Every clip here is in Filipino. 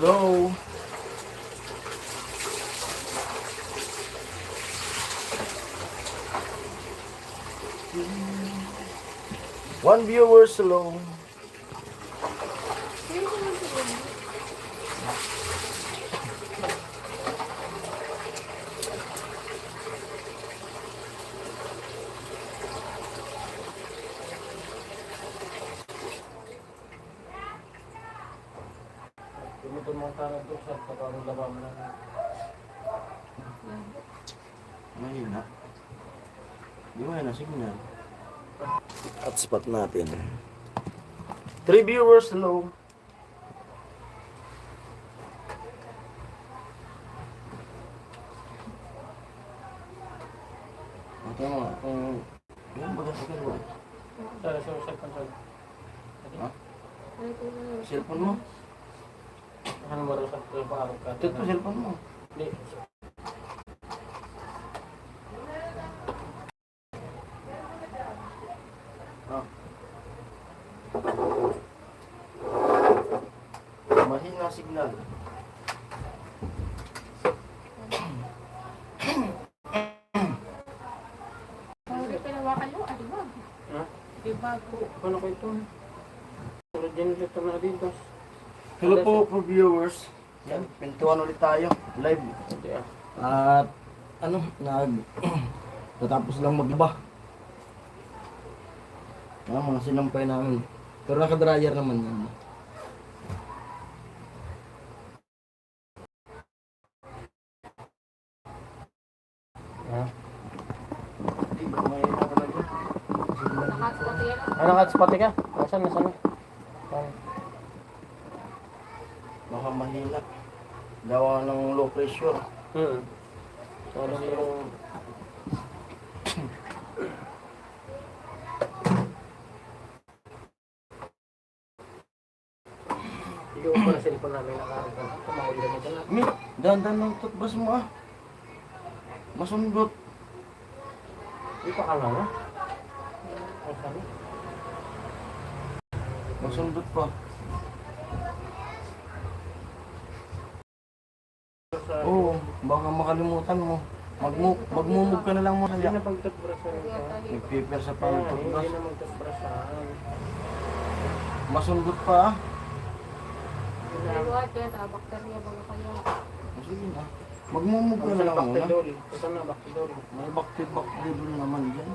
slow. One viewer slow. Tumutun mo ka ng tuksa at parang laba mo lang. Mahina. Di ba yun ang signal? Hotspot natin. 3 viewers slow. Ito mo, kung... Yan, bagas ka ba? Sorry, cellphone, sorry. Ha? Cellphone mo? Ano ba rin sa pangarap ka? Ito, cellphone mo. Hindi. Ah. Mahina signal. Hindi pinawakan mo, alibag. Ha? Alibag ko. Paano ko ito? Generator na dito. Hello po viewers. Yan, pintuan ulit tayo. Live. Hindi ah. At ano, natapos lang magliba. Mga sinampay namin. Pero naka-dryer naman yan. Ha? Hindi ba mahina ka na dyan? Nakatspot yan. Ano hotspot ka? Nasaan? Nasaan? Saan? Baka mahina. Gawa ng low pressure. Sorry yung... Yung pala cellphone namin nakakarap. Tumawag lang ito na. Mi, dandan ng toothbrush mo ah. Masundot. Hindi pa ka nga. Ay, sabi. Masundot pa. Oo, baka makalimutan mo. Magmumug ka na lang mo Hindi kaya. na pag-toothbrushan ito. Nag-paper sa Hindi pang-toothbrush. na mag-toothbrushan. Masundot pa ah. Naliwat yan, bakterya baga kaya. Sige na. Magmumug ka na lang muna. Baktidol. Ito na, baktidol. May bakti-bakti naman dyan.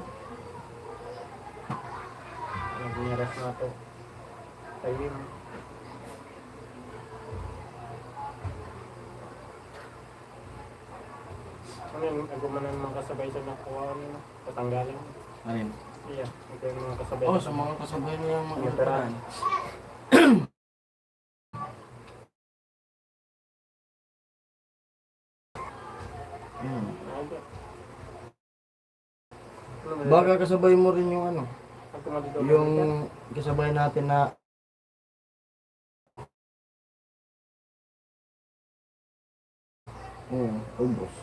Ang biniras na ito. Tayo. Ano yung agumanan ng mga kasabay sa nakuha nyo? Patanggalan? Ayun. Iya. Ito yung mga kasabay. Oh, sa mga kasabay mo yung mga Veteran. Baka kasabay mo rin yung ano, Yung... yung kasabay natin na ubos.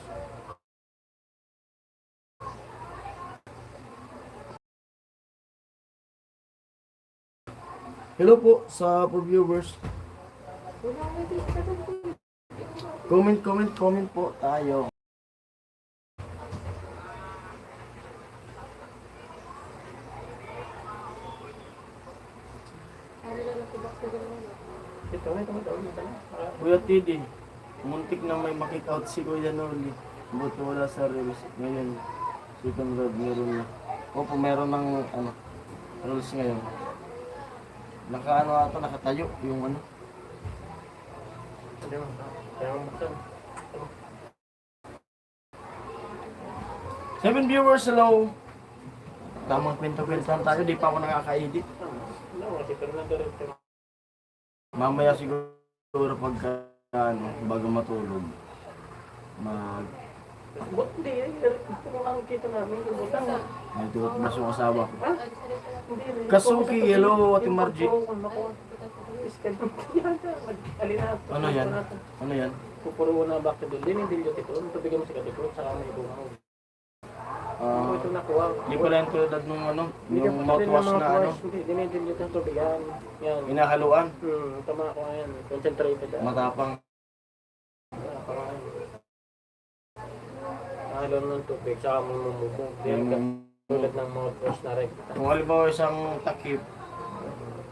Hello po sa viewers. Comment po tayo. Kuya Tidi, muntik na may makik out si Kuya Norly. Buti wala sa rules. Ngayon, second round meron na. Opo, meron ng ano, rules ngayon. Nakaano ata, nakatayo yung ano. Kaya mo buksan. 7 viewers, hello. Tamang kwento-kwentuhan tayo, di pa ako nakaka-edit. Wala, kasi Fernando rin. Mamaya siguro pagka ano, bago matulog. Mag Ba't hindi? Kung ang kita namin, butang. may toothbrush yung asawa ko. Ha? Hindi rin. Kasuki, hello, Ate Margie. Ano yan? Ano yan? Pupuro na back to doon. Din yung dilyo tito. Pabigyan mo si Katipro. Saka may bunga mo. Hindi ko ito nakuha. Hindi pala yung tulad nung ano, Hindi ka yung pa rin mouthwash ng mga na ano, kuwas. Hindi, dinidilute ang tubigan. Yan. inahaluan, Tama ko yan. Concentrated. matapang. Halo ng tubig, saka mo mumumog. Yan ka tulad ng mouthwash na rekta. Kung halimbawa isang takip,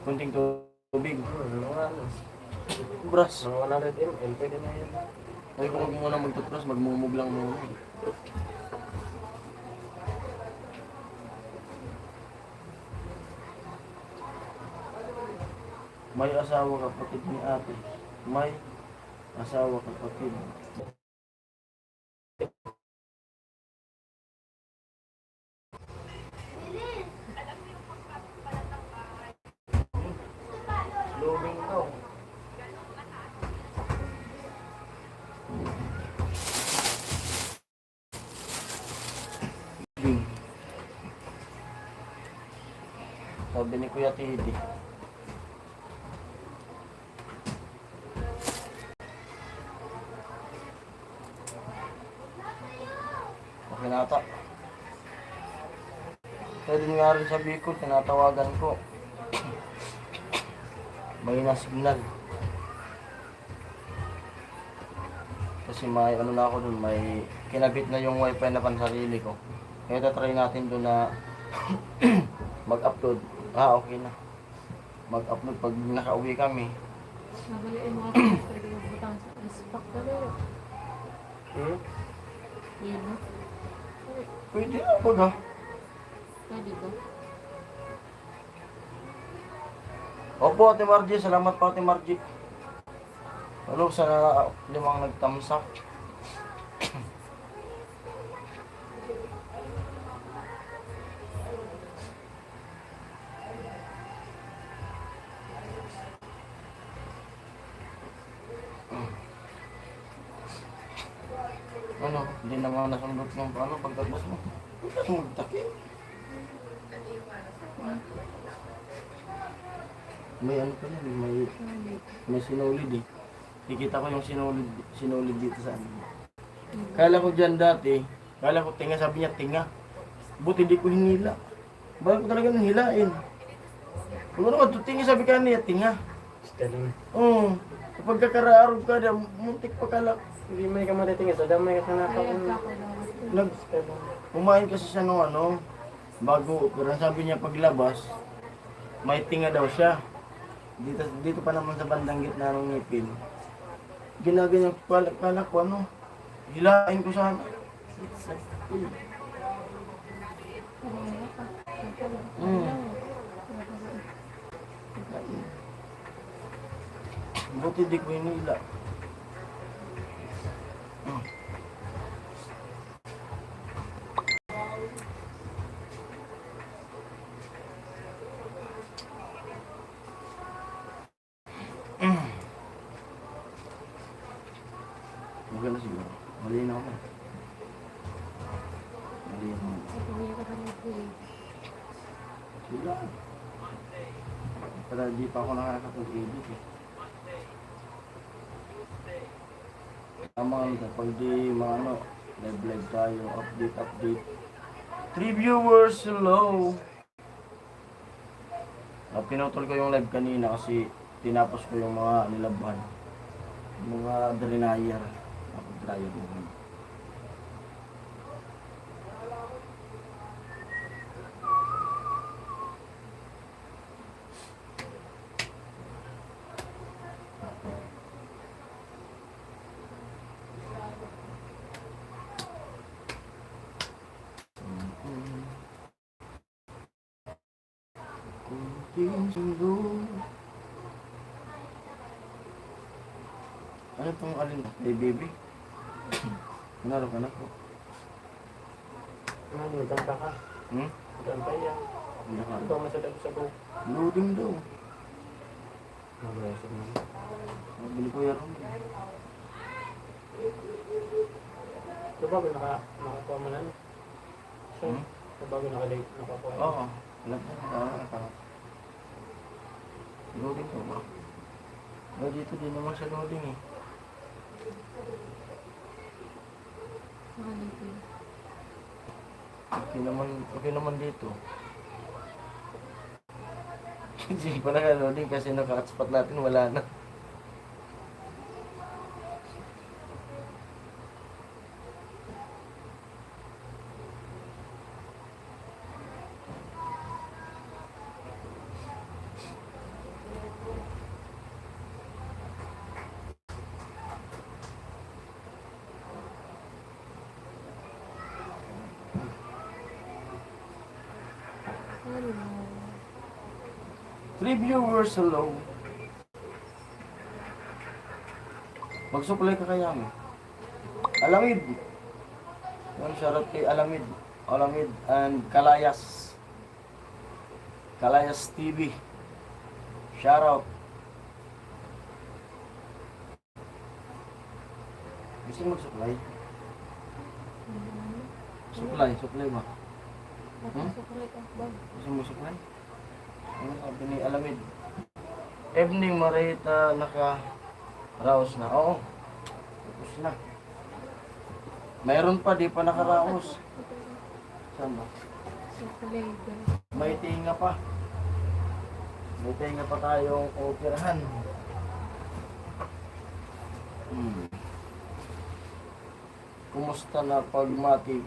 kunting tubig, Mga ano, brush. mga 100 ml, pwede na yan. Ay kung huwag muna magtutbrush, magmumog lang muna. May asawa kapatid ni ate. May asawa kapatid. Lubing to. Sabi ni Kuya Titi. Okay na ata. Kaya din nga rin sa Bicol, tinatawagan ko. May na signal. Kasi may ano na ako dun, may kinabit na yung wifi na pansarili ko. Kaya tatry natin dun na mag-upload. Okay na. Mag-upload pag nakauwi kami. Nabaliin mo ako sa butang sa ispak ka rin. Yun, no? Pwede na pag ha. Pwede ba? Opo, Ate Margie. Salamat po, Ate Margie. Ano sa limang nagtamsak. Ano, hindi naman nasundot ng ano, pagtapos mo. Huwag kang magtakip. May ano pa yan, may sinulid eh. Nakikita ko yung sinulid dito sa ano. Kala ko dyan dati, kala ko tinga, sabi niya tinga. Buti hindi ko hinila. Bakit ko talaga nang hilain? Kung ano ka, tinga sabi ka niya, tinga. Oo. Kapag kakaraarog ka na, muntik pa kalak. Hindi may ka matitingin sa damay ka Kaya nakakapun. ako daw. Kumain kasi siya nung ano, bago, pero sabi niya paglabas, may tinga daw siya. Dito pa naman sa bandang gitna ng ngipin. Ginaganyan kalak ko ano, hilain ko sana. Buti di ko hinila. Maganda siguro. Malinaw na. Malinaw na. Sila. Pero di pa ako nakakapag-edit eh. Tama ano, kapag di mga ano, live tayo, update. 3 viewers, hello! Pinutol ko yung live kanina kasi tinapos ko yung mga nilabhan. Mga dryer. Dryer mo. Kunting siguro. Ano pong alin? Hey baby? Manalo ka na po. Ano, ganda ka. Ganda yan. Hindi ka. Ito masadap sa buhok. Loading daw. Mabuhay naman. Magbili ko yan. Ito ba nakakuha mo na? So, ito ba nakakuha? Oo. Alam ko. Loading ko ba? Dito din naman sa loading eh. Okay naman dito. Hindi pa naka-loading kasi naka-hotspot natin, wala na. Hello. 3 viewers, hello. Magsupply ka kaya mo. Alamid. Yan, shoutout kay Alamid. Alamid and Kalayas. Kalayas TV. Shoutout. Gusto mo mag-supply? Supply ba? Napasok ka ba? Gusto mo supply? Ano sabi ni Alamid? Evening Marita naka-raos na. Oo. Tapos na. Mayroon pa, di pa nakaraos. Saan ba? Sa label. May tinga pa. May tinga pa tayong operahan. Kumusta na pagmati?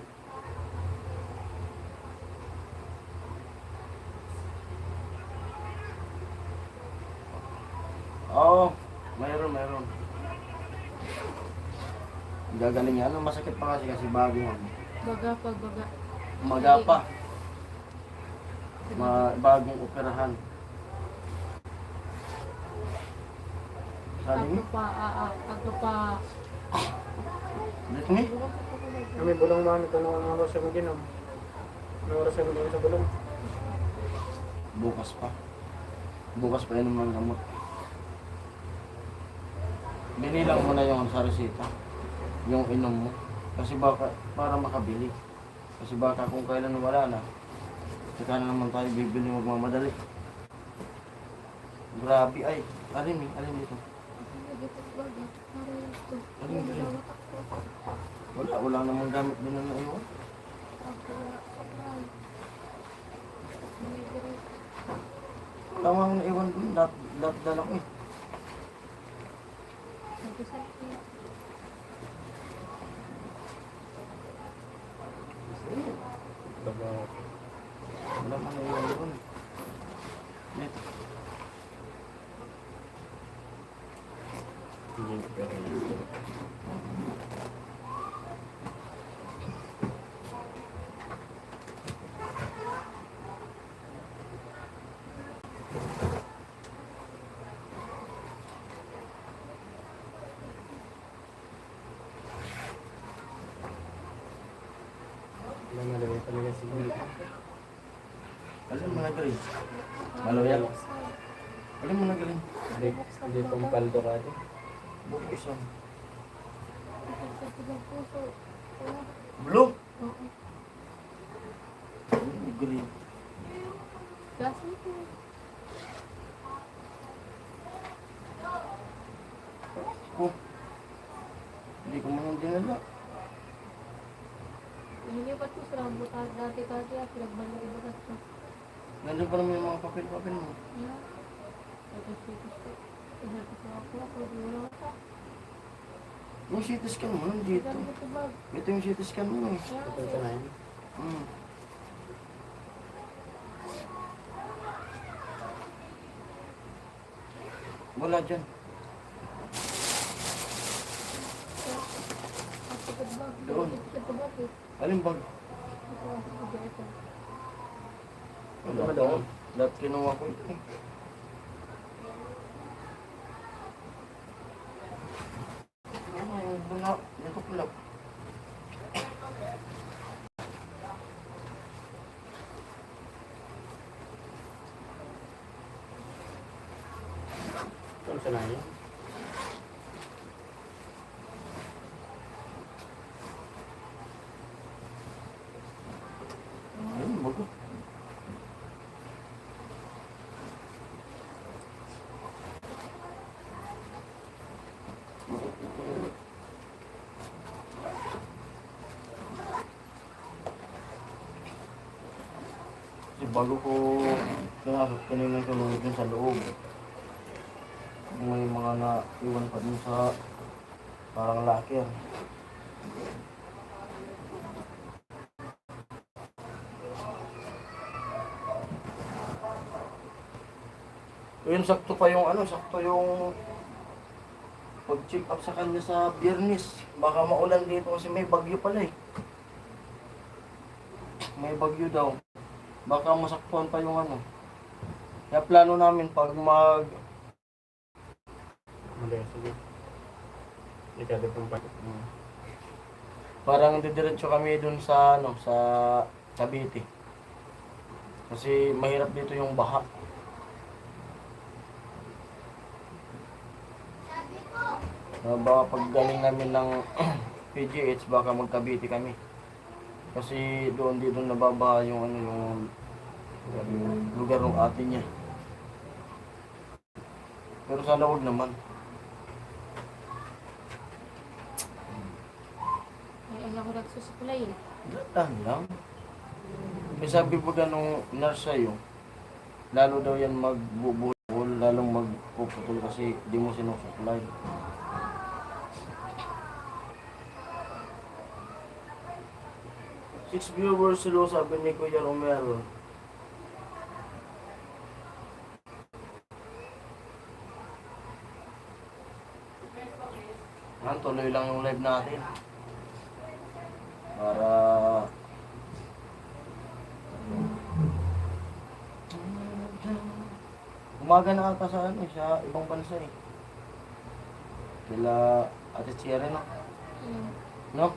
Oo, mayroon. Gagaling yan. Masakit pa kasi bago yan. Baga pag baga. Maga pa. Bagong operahan. Sabi mo? Ako pa. Dito ni? Kami bulong man ito nung oras sa ginom. Nung oras sa ginom sa bulong. Bukas pa. Bukas pa yun ng gamot. Binilang mo na yung sa resita. Yung inom mo. Kasi baka, para makabili. Kasi baka kung kailan wala na, saka na naman tayo bibili magmamadali. Grabe ay. Alin dito. Alin dito. Wala namang gamit din na naiwan. Wala nga akong naiwan dun. Dala ko eh. Wala kang naiwan dun. Dito. Madali talaga siguro. Alin mo na galing? Maloyan. Alin mo na galing? Hindi pong paldo ka din. Bukison. Blue? Green. Kasi po. Oh. Hindi ko man dinala. Hinipat ko sa rambutan. Dati-dati at pinagbalik iba kasi. Nandun pa naman yung mga papel-papel mo. Yeah. Tapos ko. Inapit ko ako. Wala ka. Yung CT scan mo, nandito. Dami ko bag. Ito yung CT scan mo eh. Ito ito na yun. Wala dyan. Doon. Alin bag? Wala doon. Lahat kinuha ko ito eh. Ito pula. Ito sa na yun. Ayun, bago. bago ko pinasok, tinignan ko ulit dun sa loob. May mga naiwan pa dun sa parang locker. Yun, sakto pa yung sakto yung pag-check up sa kanya sa Biyernes. Baka maulan dito kasi may bagyo pala eh. May bagyo daw. Baka masaktuhan pa yung Kaya plano namin pag Hindi, sige. Ikado pong pa. parang didiretso kami dun sa sa Cavite. Kasi mahirap dito yung baha. Baka pag galing namin ng PGH, baka mag-Cavite kami. Kasi doon dito nababaha yung yung lugar ng ate niya. Pero sana huwag naman. Ay, alam ko nagsusukulay eh. Dahan lang. May sabi po nung nurse sa'yo, lalo daw yan magbubuhol, lalong magpuputol kasi di mo sinusuklay. Six viewers sila, sabi ni Kuya Romero. Tuloy lang yung live natin. Para umaga na ata sa sa ibang bansa eh. Sila Ate Cherry, no? No?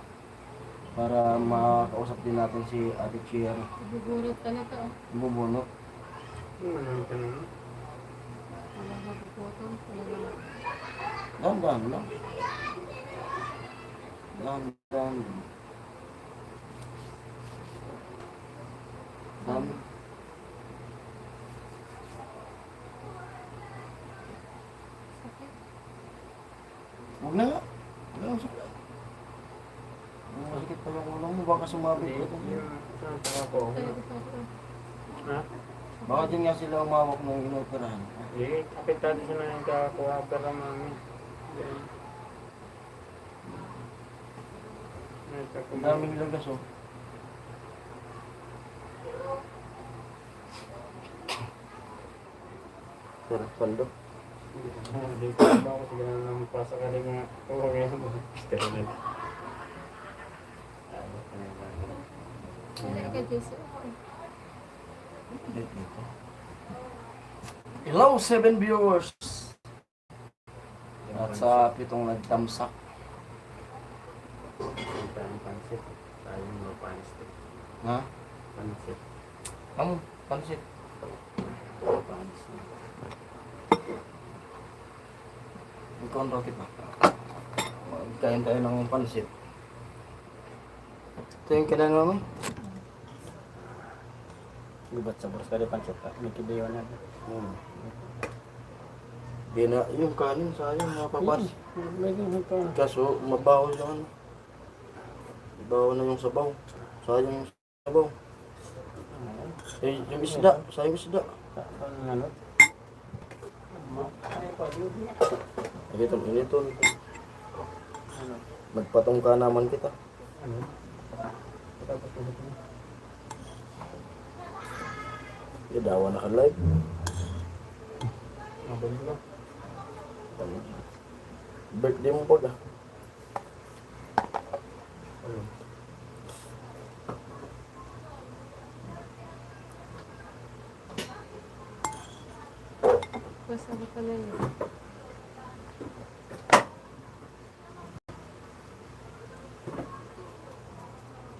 Para makausap din natin si Ate Cherry. Bubunot talaga oh. Bubunot. Ano ka naman? Wala na bubutong. Wala na. Dahan-dahan lang. Dahan-dahan. Dami. Sakit. Huwag na nga. Huwag na sakit. Masakit pa yung ulang mo. Baka sumabit Hindi, ito. yung saan ako. Talaga sa ako. Ha? Baka dyan nga sila umawak ng inoperahan. Eh, apektado siya na yung kakakuha pero mami. Ang daming lagas oh. Sarap paldo. Hindi ko ba ako siguro nang pasakaling nga. Oo, ngayon mo. Steroid. Wala ka, Jesse. Dito. Hello, 7 viewers. At sa 7 nagtamsak. Ang pansit. Sayang mo pansit. Ha? Pansit. Ang pansit. Pansit. Ikaw rocket pa. Magkain tayo ng pansit. Ito yung kailangan namin. Gubat sa boros kada pansit ka. May kibiyon na. Di na, yung kanin sayang mga papas. May ganun pa. Kaso mabaho yung mabaho na yung sabaw. Sayang yung sabaw. Eh, yung isda, sayang yung isda. Ano? Initon. Magpatong ka naman kita. Ano? Dawa na ka live. Mabalik ba? Birthday mo pag Ano? Basta ko pala yun.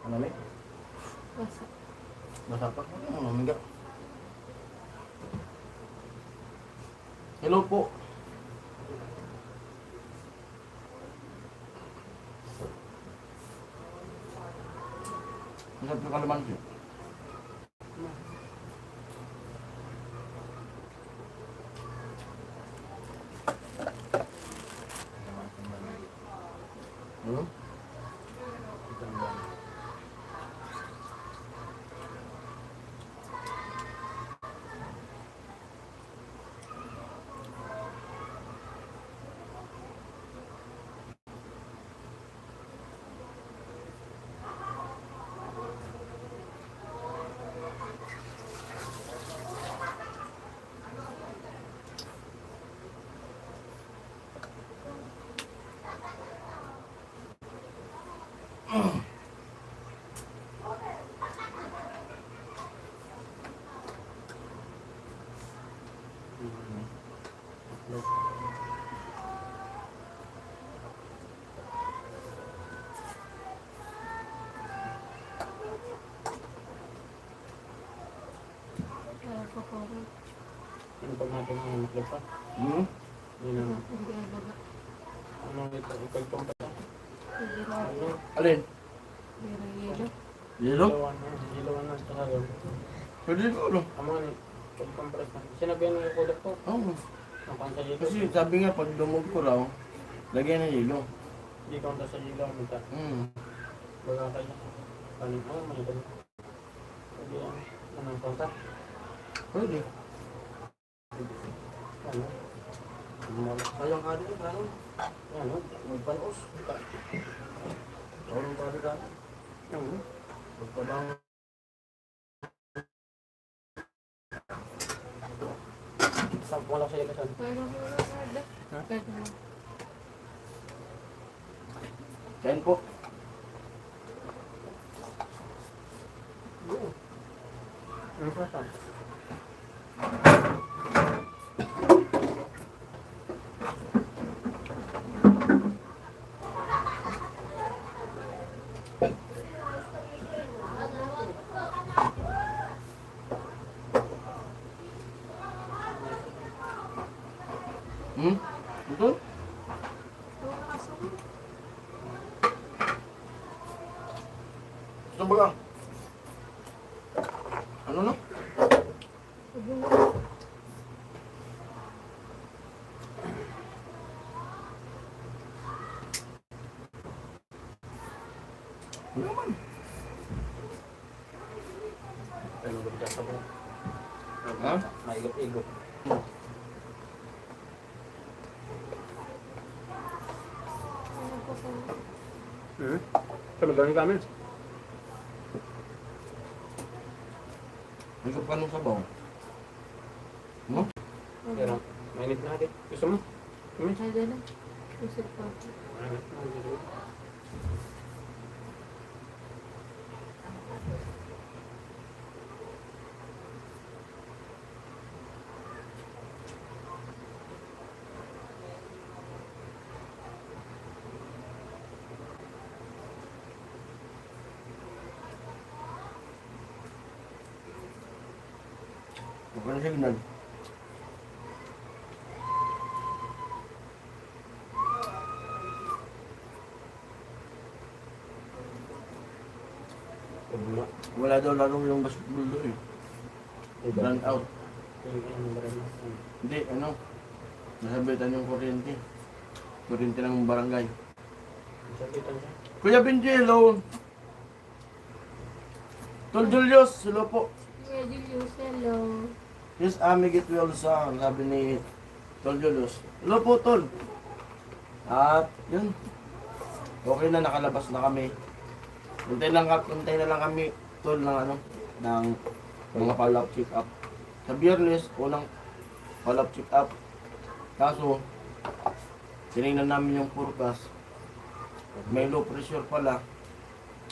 Ano may? Basta. Masapak mo yung mamiga. Hello po. Masarap yung kalamansi. Hmm? Nagpaparal. Ano pag natin ang maklap pa? Hmm? Yun ang Hindi ay baga. ano ito, ipagpang pa. Hindi na. Ano? Alin? Hindi na yelo. Yelo? Ilawan na, tsaka yun. Pwede ko, no? Amo nga ni, pagpampress na. Sinabihan mo yung kulap ko. Oo. Ang kanta dito. Kasi sabi nga, pag dumog ko raw, lagyan ng yelo. Hindi kanta sa ilaw, minta. Hmm. Baga kayo. Ano, may ganun. Pwede yan. Anong kanta? Pwede. Ano? Sayang ka din, ano? Ano? Magpanos. Tawang ka din, ano? Ano? Magpabang. Saan wala ko sa ikasan? Pero wala na. Ha? Pwede mo. Kain po. Ano pa saan? Hmm? Ito? Ito ba ka? Ano no? Ano naman? Ano ba dyan sa buhay? Ha? Maigop-igop. Sa magaling kami. May ka nung sabaw. No? Pero, mainit na natin. Gusto mo? Kami? Pwede na. Isip pa. Mainit na natin. Huwag ka na signal. Pagma. Wala daw laro yung basketball doon eh. Run out. Hindi, ano? Nasabitan yung kuryente. Kuryente ng barangay. Sabitan siya. Kuya Benji, hello! Tol Julius, hello po. Kuya Julius, hello. Yes, Amigit Wilson, sabi ni Tol Julius. Hello po, Tol. At, yun. Okay na, nakalabas na kami. Hintay na lang kami, Tol, ng ano, ng mga follow-up check-up. Sa Biyernes, unang follow-up check-up. Kaso, tinignan namin yung forecast. May low pressure pala.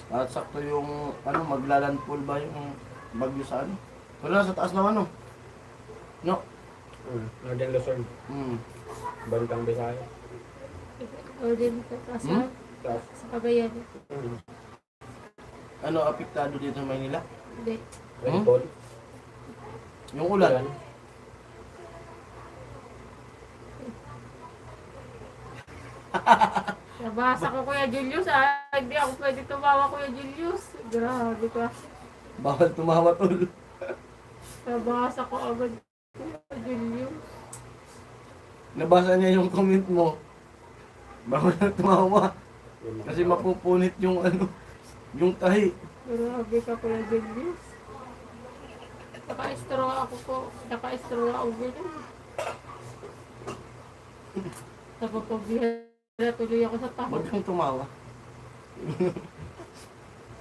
At sakto yung, ano, maglalandfall ba yung bagyo sa ano? Wala, sa taas ng ano? No? Northern Luzon. Bantang Bisaya. O din sa Tapos, sa Cagayan. Ano, apektado dito sa Maynila? Hindi. rainfall. Yung ulan. Nabasa ko Kuya Julius ah. Hindi ako pwede tumawa Kuya Julius. Grabe ka. Bawal tumawa, Tol. Nabasa ko agad Kuya Julius. Nabasa niya yung comment mo. Bawal na tumawa. Kasi mapupunit yung ano, yung tahi. Grabe ka Kuya Julius. Naka-straw ako po. Naka-straw ako ganun. Napapabihira tuloy ako sa taho. Huwag kang tumawa.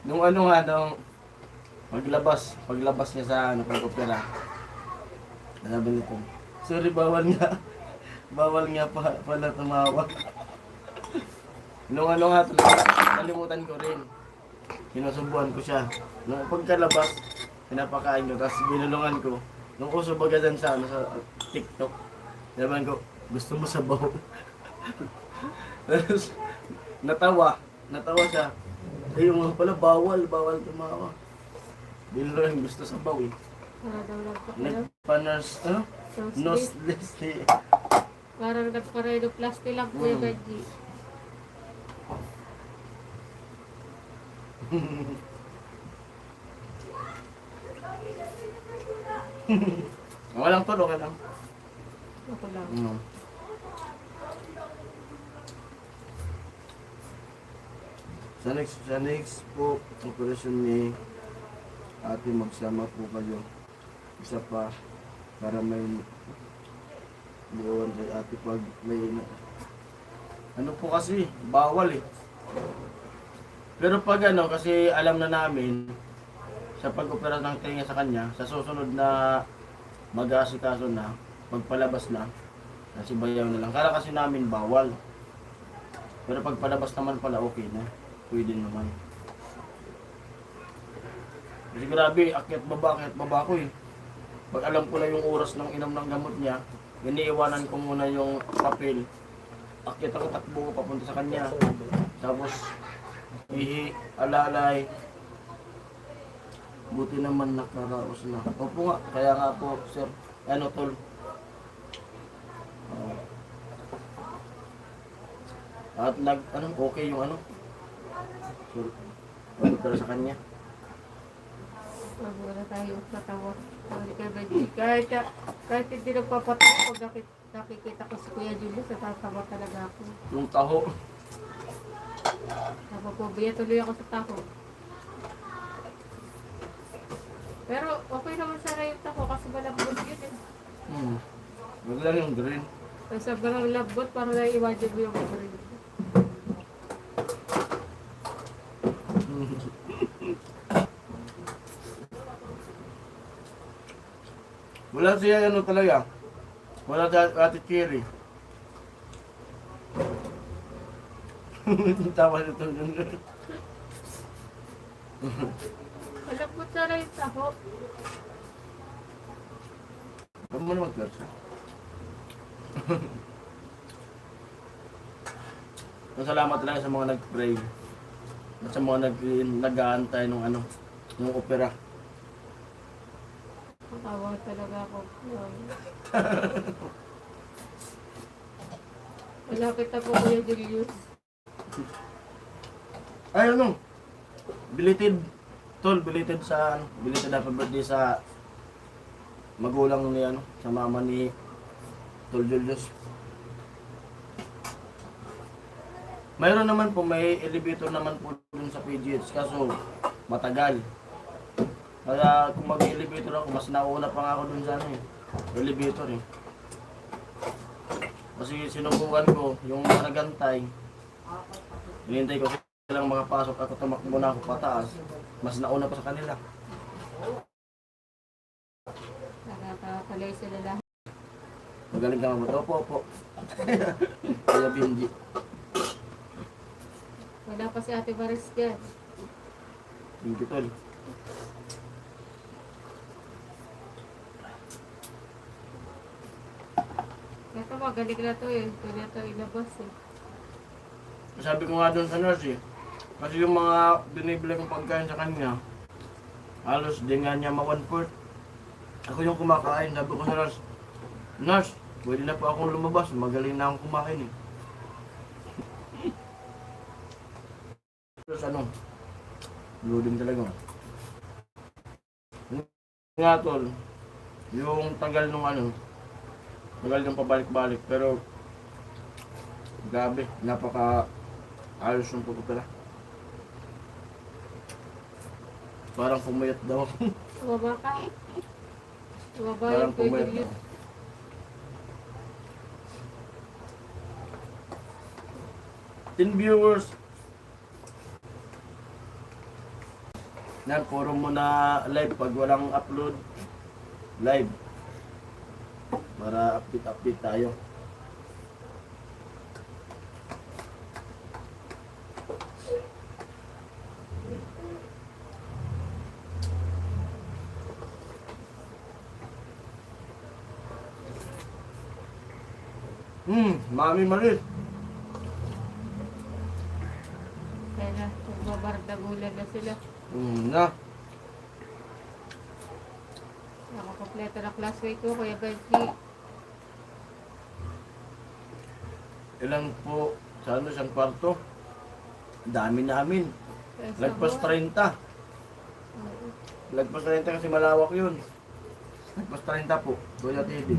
Nung ano nga, nung paglabas niya sa ano, pag-opera. Sabi nito, sorry, bawal nga. Bawal nga pala tumawa. Nung ano nga, nalimutan ko rin. Sinusubuan ko siya. Nung pagkalabas, pinapakain ko, tapos binulungan ko. Nung uso baga dyan sa, ano, sa TikTok, sabihan ko, gusto mo sabaw? Tapos, natawa siya. Eh, yung mga pala, bawal tumawa. Binulungan, gusto sabaw eh. Para daw lang pa Nagpa-nurse, ano? nose. Noseless eh. Parang nagpa-rhinoplasty lang Kuya Mm. Benji. Walang tol, okay lang. Ako lang. Mm. Sa next po, operasyon ni ate, magsama po kayo. Isa pa, para may buwan kay ate pag may ano po kasi, bawal eh. Pero pag ano, kasi alam na namin sa pag-opera ng tenga sa kanya, sa susunod na mag-aasikaso na, magpalabas na, kasi bayaw na lang. Kala kasi namin bawal. Pero pag palabas naman pala, okay na. Pwede naman. Kasi grabe, akyat baba ko eh. Pag alam ko na yung oras ng inom ng gamot niya, iniiwanan ko muna yung papel. Akyat ako, takbo ko papunta sa kanya. Tapos, ihi, alalay. Buti naman nakaraos na. Opo nga, kaya nga po, sir. Ano, tol? At okay yung ano? So, pagkara sa kanya. Wag wala tayo patawa. Sorry Kuya Benji. Kahit hindi nagpapatawa, pag nakikita ko si Kuya Julius, natatawa talaga ako. Yung taho. Napapobiya tuloy ako sa taho. Pero okay naman sana yung taho kasi malambot yun eh. Wag lang yung green. Pag sobrang lambot, parang nai-imagine mo yung green. Wala siya ano talaga. Wala siya ate Cherry. Tawa nito dun. Malambot sana yung taho. Huwag mo naman klasa. Salamat lang sa mga nag-pray. At sa mga nag-aantay nung ano, nung opera. Tawa talaga ako. Wala kita po Kuya Julius. Ay ano? Belated tol, belated sa ano, belated happy birthday sa magulang ni ano, sa mama ni Tol Julius. Mayroon naman po, may elevator naman po dun sa PGH, kaso matagal. Kaya kung mag-elevator ako, mas nauna pa nga ako dun sa ano eh, elevator eh. Kasi sinubukan ko, yung mga nagantay, hinintay ko silang makapasok, ako tumakbo na ako pataas, mas nauna pa sa kanila. Nakakatuloy sila lahat. Magaling ka mabuto, opo. Kaya Benji. Wala pa si Ate Maris dyan. Thank you, tol. Ito magaling na to eh. Ito na to ilabas eh. Sabi ko nga doon sa nurse eh, kasi yung mga binibili kong pagkain sa kanya, halos di nga niya ma-1/4. Ako yung kumakain, sabi ko sa nurse, nurse, pwede na po akong lumabas, magaling na akong kumain eh. Terus ano, loading talaga. Nga tol, yung tagal nung ano, tagal nung pabalik-balik, pero grabe, napaka ayos yung pagkupira. Parang pumayat daw. Tumaba ka. Tumaba Parang yung Kuya pumayat Julius. daw. 10 viewers. Yan, puro mo na live pag walang upload. Live. Para update tayo. Mami Maris. Kaya na, nagbabardagulan na sila. Na. Nakakompleto na classmate ko, Kuya Benji. Ilan po sa ano, isang kwarto? Dami namin. Lagpas 30. Lagpas 30 kasi malawak yun. Lagpas 30 po. Kuya Teddy.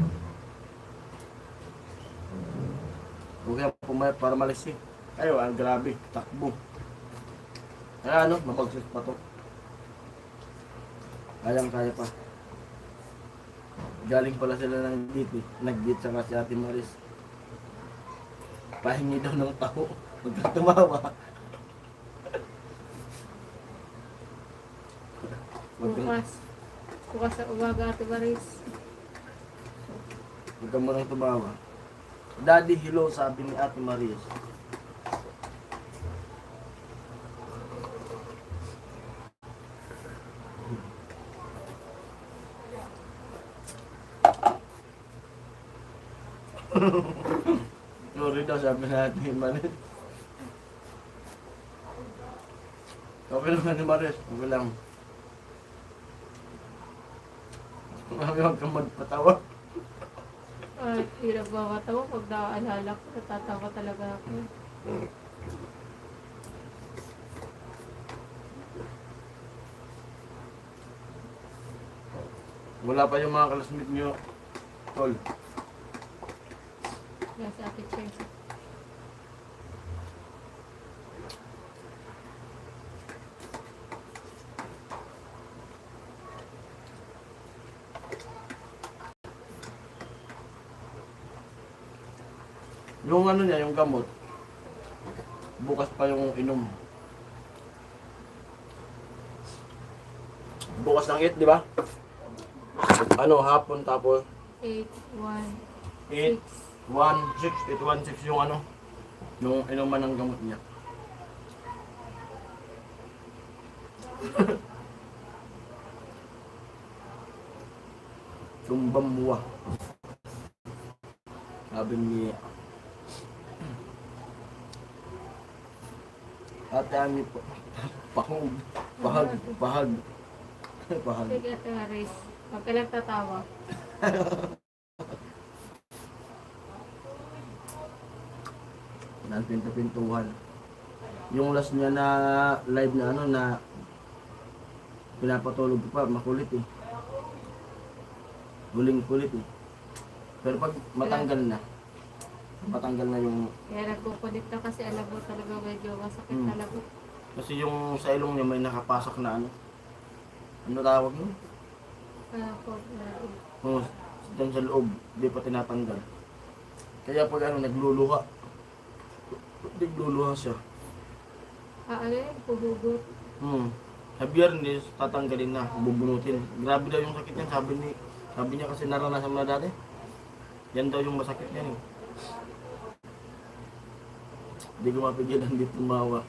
Huwag kaya pumayat para malisi. Ayo, ang grabe. Takbo. Kaya ano, mapagsis pa to. Kayang-kaya pa. Galing pala sila ng dito. Nag-git sa si Ate Maris. Pahingi daw ng tao. Huwag tumawa. Bukas sa umaga, Ate Maris. Huwag ka munang tumawa. Daddy, hello, sabi ni Ate Maris. Sorry daw, sabi ni Ate Maris. Okay lang, Ate Maris. Okay lang. Huwag kang magpatawa. Ay, hirap ba matawa pag naaalala ko. Natatawa talaga ako. Wala pa yung mga classmate nyo, tol. Yan si Ate Chelsea. Yung ano niya, yung gamot, bukas pa yung inom. Bukas ng 8, di ba? Ano, hapon tapos 8, 8, 1, 1, 6, 8, 1, 6 yung ano, yung inuman ng gamot niya. Tumbamwa. Sabi ni Ate Ami po. Pahog. Pahag. Pahag. Pahag. Sige, Ate Maris. Huwag ka lang tatawa. Pinto-pintuhan. Yung last niya na live na ano na pinapatulog ko pa, makulit eh. Huling kulit eh. Pero pag matanggal na yung, Kaya nagkukulit na kasi alam mo talaga medyo masakit Hmm. talaga. kasi yung sa ilong niya may nakapasok na ano. Ano tawag nun? Kaya po, Oh, dyan sa loob, di pa tinatanggal. Kaya pag ano, nagluluha. Nagluluha siya. ano yun, puhugot. Sa biyernes, tatanggalin na, bubunutin. Grabe daw yung sakit niya, sabi niya kasi naranasan mo na dati. Yan daw yung masakit niya eh. Hindi ko mapigilan dito tumawa.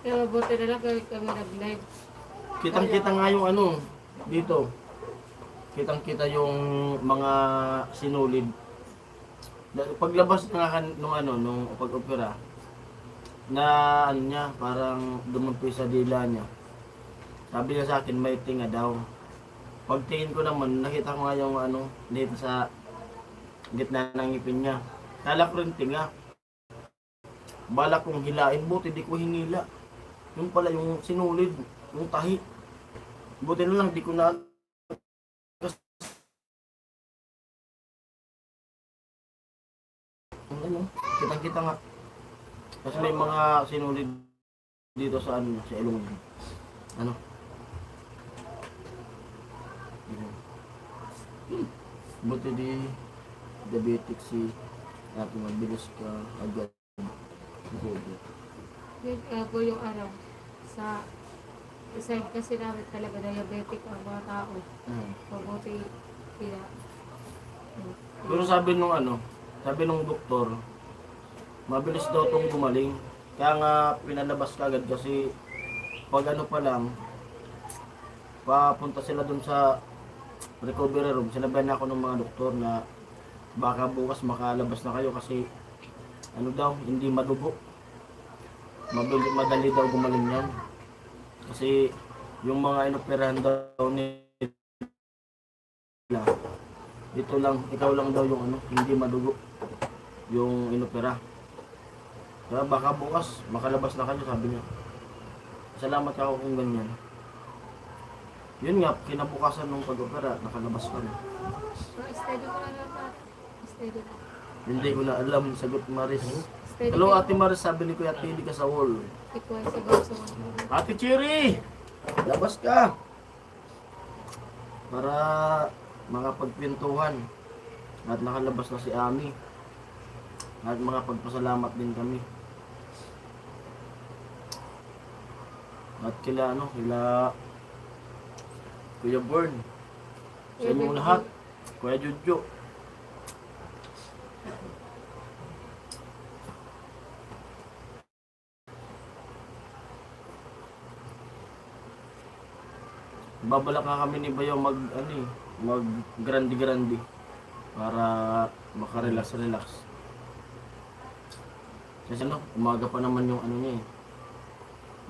Kaya mabuti na lang kami nag-live. Kitang-kita nga yung ano, dito. Kitang-kita yung mga sinulid. Paglabas nga nung pag-opera, na ano niya, parang dumumpi sa dila niya. Sabi niya sa akin, may tinga daw. Pagtingin ko naman, nakita ko nga yung ano, dito sa gitna ng ngipin niya. Kala ko rin tinga. Bala kong hilain, buti di ko hinila. Yung pala yung sinulid, yung tahi. Buti na lang, di ko na... Ano, kitang-kita nga. Kasi may mga sinulid dito sa ano, sa ilong niya. Ano? Buti di diabetic si natin mabilis ka agad. Yun po yung araw. Sa side kasi namin talaga diabetic ang mga tao. Mabuti sila. Pero sabi nung doktor, mabilis daw tong gumaling. Kaya nga pinalabas ka agad kasi pag ano pa lang, papunta sila dun sa recovery room. Sinabihan ako ng mga doktor na baka bukas makalabas na kayo kasi ano daw, hindi madugo. Madali daw gumaling yan. Kasi yung mga inoperahan daw nila, ito lang, ikaw lang daw yung ano, hindi madugo yung inopera. Kaya baka bukas, makalabas na kayo, sabi niya. Salamat ako kung ganyan. Yun nga, kinabukasan nung pag-opera, nakalabas ka na. Steady ko lang lang pa. Steady ko. Hindi ko na alam, sagot Maris. Steady Hello ko. Ate Maris, sabi ni Kuya Tili ka sa wall. Ikaw ay sagot sa mga. Ate Cherry, labas ka. Para makapagpintuhan. At nakalabas na si Ami. At makapagpasalamat din kami. At kila ano, kila Kuya Born. Sa inyong lahat. Kuya Jojo. Babalak na kami ni Bayo mag ano eh, mag grandi para makarelax. Kasi ano, umaga pa naman yung ano niya eh.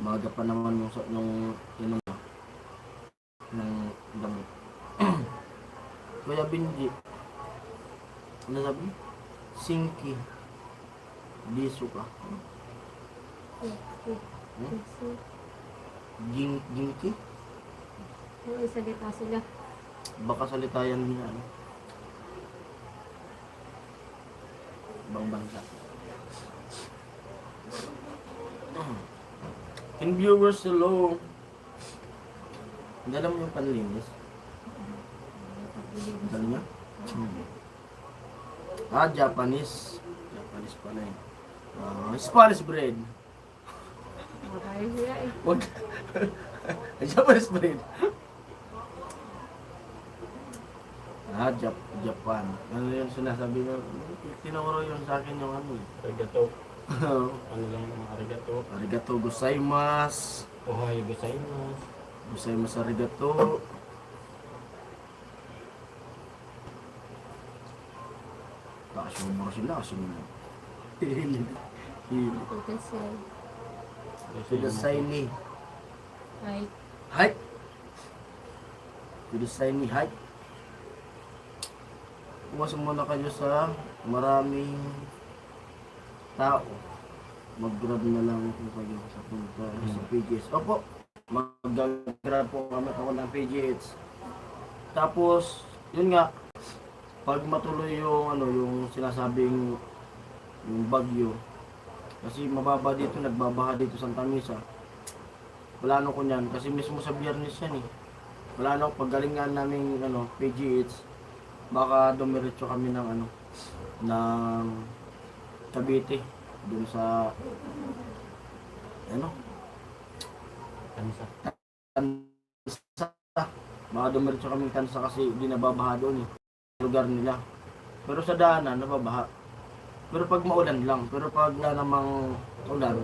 Umaga pa naman yung nung inom niya. Ng damit. Kuya Benji. Ano sabi? Sinki. Diso ka. Ginki? Yung isa dito sila. Baka salita yan niya. Ano? Ibang bansa. In viewers, hello. Hindi alam mo yung panlinis. Dali niya? Japanese. Japanese pala eh. Spanish bread. Makain sila eh. Wag. Japanese bread. Japan. Ano yung sinasabi mo? Tinuro yun sa akin yung ano eh. Arigato. Ano lang yung arigato? Arigato gozaimasu. Ohayo gozaimasu. Gozaimasu arigato. Nakasumuro sila kasi nila. Pagkasal. Kudasai ni. Ay. Hai. Kudasai ni hai. Uwas muna kayo sa maraming tao. Mag-grab na lang po kayo sa punta sa PGS. Opo, mag-grab po kami ako ng PGS. Tapos, yun nga, pag matuloy yung ano, yung sinasabing yung bagyo, kasi mababa dito, nagbabaha dito Santa Misa. Plano ko niyan, kasi mismo sa Biyernes yan eh. Plano, paggalingan namin ano, PGH, baka dumiretso kami ng ano, ng Cavite, dun sa, ano, Kansa. Tansa. Baka dumiretso kami ng Tansa kasi di nababaha doon eh, lugar nila. Pero sa daanan, nababaha. Pero pag maulan lang, pero pag wala namang ulan,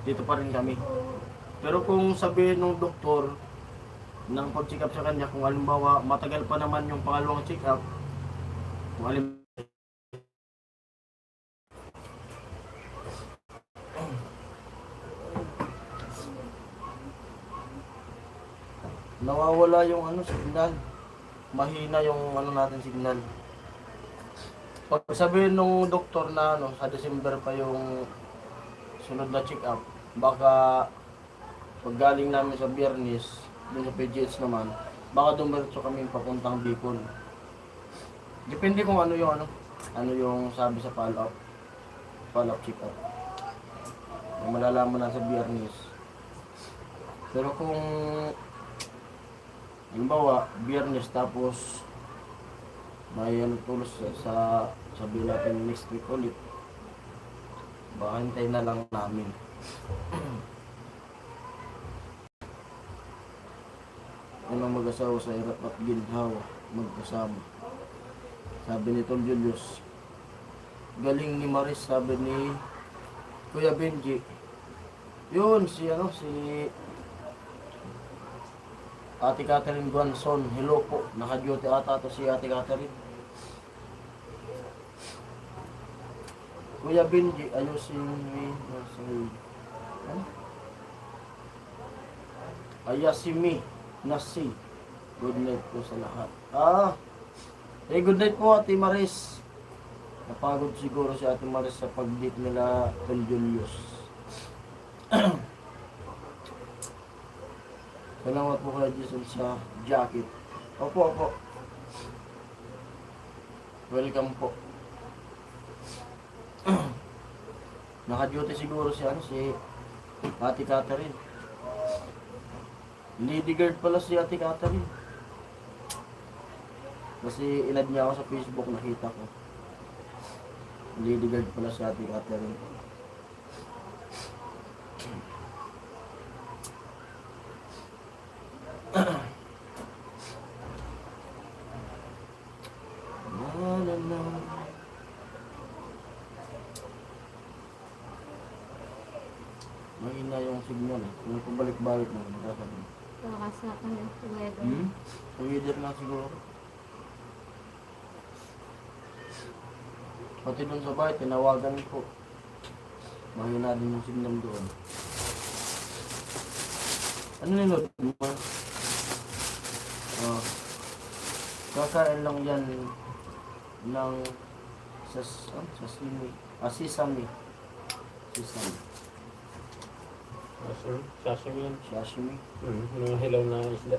dito pa rin kami. Pero kung sabihin ng doktor, ng pag-check up sa kanya, kung halimbawa matagal pa naman yung pangalawang check up, kung halimbawa nawawala yung ano, signal. Mahina yung ano natin signal. Pag sabihin nung doktor na ano, sa December pa yung sunod na check up, baka pag galing namin sa Biyernes, dun sa PGH naman, baka dumiretso kami papuntang Bicol. Depende kung ano yung sabi sa follow-up check up. Malalaman na sa Biyernes. Pero kung halimbawa, Biyernes tapos may ano tulos sa sabi natin next week ulit, baka hintayin na lang namin. Unang mag-asawa sa hirap at ginhawa, magkasama. Sabi ni Tol Julius. Galing ni Maris, sabi ni Kuya Benji. Yun, si Ate Catherine Guanson. Hello po, naka-duty ata to si Ate Catherine. Kuya Benji, ayusin mo. Ano? Ayasimi Nasi. Good night po sa lahat. Good night po Ate Maris. Napagod siguro si Ate Maris sa pag-date nila Tol Julius. Salamat po kay Jason sa jacket. Opo, opo. Welcome po. Naka-duty siguro si Ate Catherine. Lady guard pala si Ate Catherine. Kasi inad niya ako sa Facebook, nakita ko. Lady guard pala si Ate Catherine. Mahina yung signal eh. Kung pabalik-balik mo, magkakaroon. Nakasa ka na. Weather. Weather lang siguro. Pati dun sa bahay, tinawagan ko. Mahina din yung signal doon. Ano nilod mo? Kakain lang yan ng sesame. Sesame. Sashimi yan. Sashimi. Mga hilaw na isda.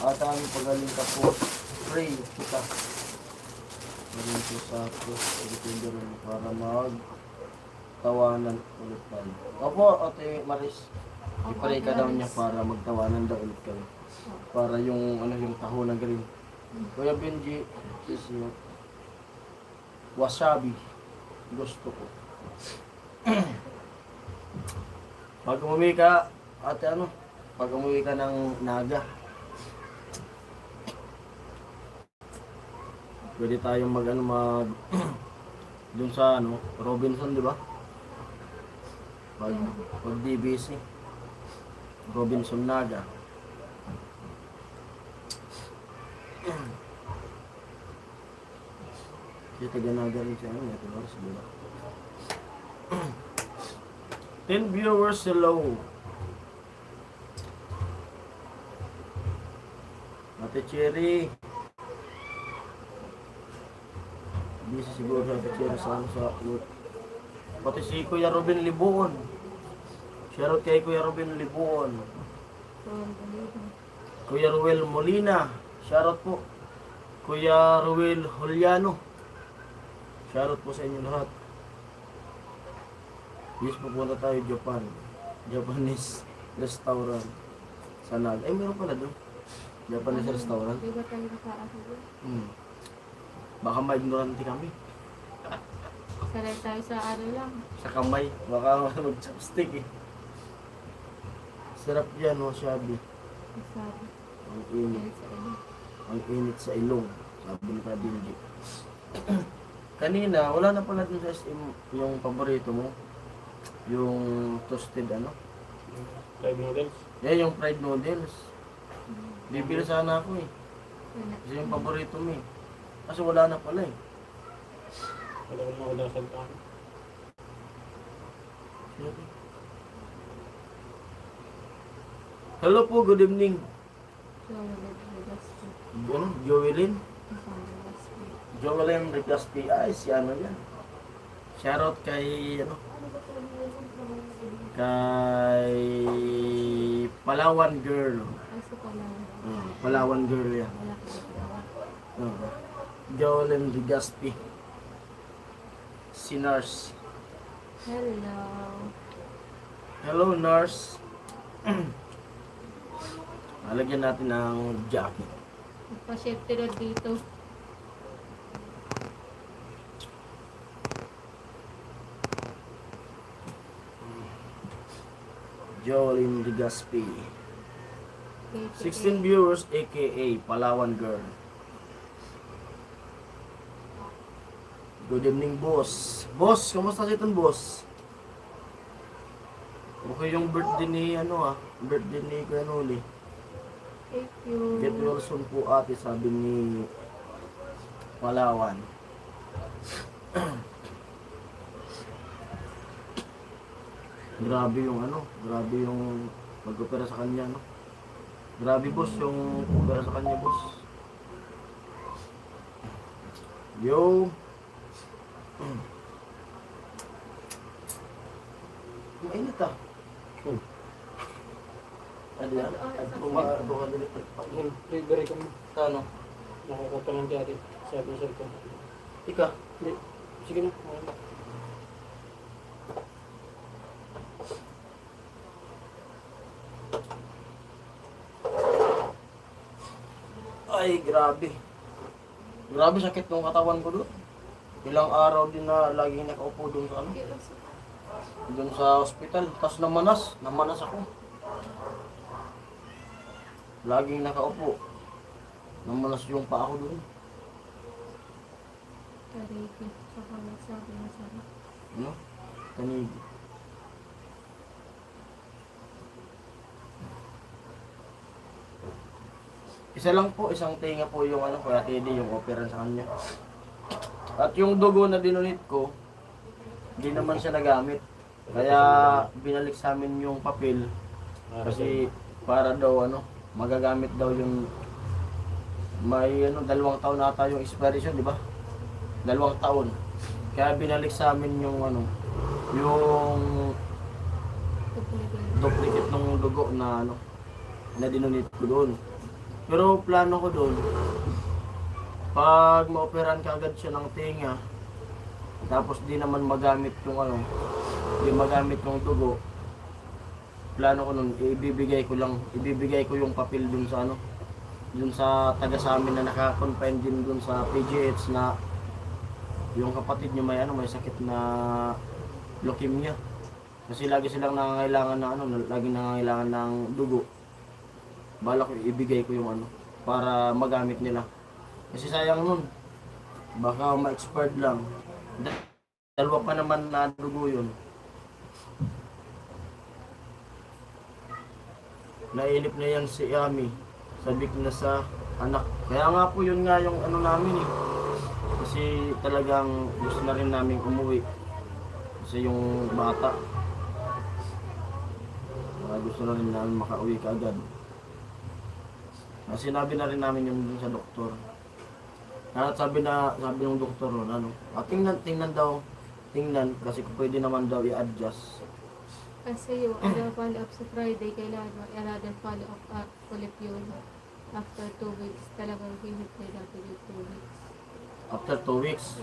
At ang pagaling ka po, pray kita. Galing ko sa Pilipinas rin para magtawanan ulit tayo. Opo, Ate Maris. I-pray ka daw niya para magtawanan daw ulit kayo. Para yung yung taho na green. Kuya Benji, is yung wasabi. Gusto ko. Pag umuwi ka, ate pag umuwi ka ng Naga, pwede tayong mag dun sa Robinson, di ba? Pag DBC, Robinson Naga. Kasi taga Naga rin siya, ito ba? Di ba? 10 viewers, hello. Ate Cherry. Busy siguro Ate Cherry sa work. Pati si Kuya Robin Libuon. Shoutout kay Kuya Robin Libuon. Kuya Ruel Molina. Shoutout po. Kuya Ruel Juliano. Shoutout po sa inyo lahat. Yes, pupunta tayo Japan. Japanese restaurant. Sa Naga. Meron pala doon. Japanese restaurant. Di ba tayo nakaasa doon? Baka ma-ignorante kami. Sanay tayo sa lang. Sa kamay. Baka mag-chopstick eh. Sarap yan, wasabi. Sabi. Ang init. Yan sa inyo. Ang init sa ilong. Sabi ni Kabinji. Kanina, wala na pala dun sa SM yung paborito mo. Yung toasted Fried noodles. yung fried noodles. Bibili sana ako eh. Kasi yung paborito mo eh. Kasi wala na pala eh. Wala ko na wala sa daan. Hello po, good evening. So, nag-gaspi. Joelyn? Nag-gaspi. Joelyn Regaspi. Ay, si yan. Shoutout kay kay Palawan Girl. Kaso ko lang. Palawan Girl yan. Wala ko nagawa. Joelyn Regaspi. Si Nurse. Hello. Hello, Nurse. Alagyan natin ng jacket. Magpa-safety road dito. Joelyn Regaspi. 16 viewers aka Palawan Girl. Good evening, boss. Boss, kamusta si itong boss? Okay yung birthday ni birthday ni Kuya Noli. Thank you. Get well soon po ate, sabi ni Palawan. Grabe yung mag-opera sa kanya, no? Grabe boss yung opera sa kanya boss. Yo. Mainit ah. Ano yan? At buka dili. Yung libre ko mo. Ano? Nakukuha lang dati. Sabi ng sir ko. Ika. Hindi. Sige na. Okay na. Ay, grabe. Grabe sakit ng katawan ko doon. Ilang araw din na laging nakaupo doon sa ano. Doon sa ospital. Tapos namanas ako. Laging nakaupo. Namanas yung paa ko doon. Tariki. Saka nagsabi na sana. Ano? Tanig. Isa lang po, isang tinga po yung ano, Kuya Teddy, yung opera sa kanya. At yung dugo na dinunit ko, hindi naman siya nagamit. Kaya binalik sa amin yung papel kasi para daw ano, magagamit daw yung may ano, 2 taon na ata yung expiration, di ba? 2 taon. Kaya binalik sa amin yung ano, yung duplicate ng dugo na ano, na dinunit ko doon. Pero plano ko doon, pag maoperan ka agad siya ng tinga, tapos di naman magamit yung ano, di magamit yung dugo, plano ko nun, ibibigay ko yung papel dun sa ano, dun sa taga sa amin na naka-confine din dun sa PGH na yung kapatid niya may ano, may sakit na leukemia. Kasi lagi silang nangangailangan ng ano, lagi nangangailangan ng dugo. Balak ko ibigay ko yung ano para magamit nila. Kasi sayang nun. Baka ma-expired lang. Dalawa pa naman na dugo yun. Nailip na yan si Ami. Sabik na sa anak. Kaya nga po yun nga yung ano namin eh. Kasi talagang gusto na rin namin umuwi. Kasi yung bata. Gusto na rin namin makauwi kaagad. Sinabi na rin namin yung dun sa doktor. At sabi ng doktor ron, ano, tingnan kasi pwede naman daw i-adjust. Kasi yung follow up sa Friday, kailangan another follow up ulit yun. After 2 weeks, talagang hihintay natin yung 2 weeks. After 2 weeks.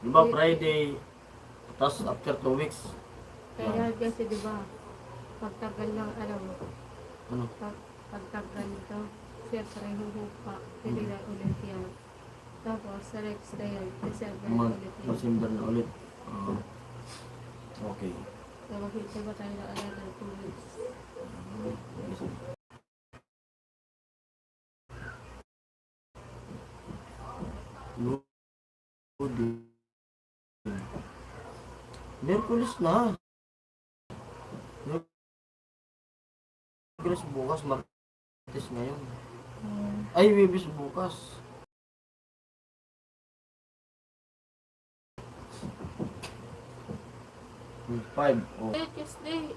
Di ba Friday, tapos after 2 weeks. Kaya kasi di ba, pagtagal ng Ano? pagtagal ito, siyempre huhupa, hindi na ulit yan. Tapos sa next day, December na ulit yun. December na ulit. Okay. So maghintay ba tayo na another 2 weeks? Good. Merkulis na. Merkulis bukas, Martes ngayon. Ay, Webes bukas. Five. Oh. Tuesday.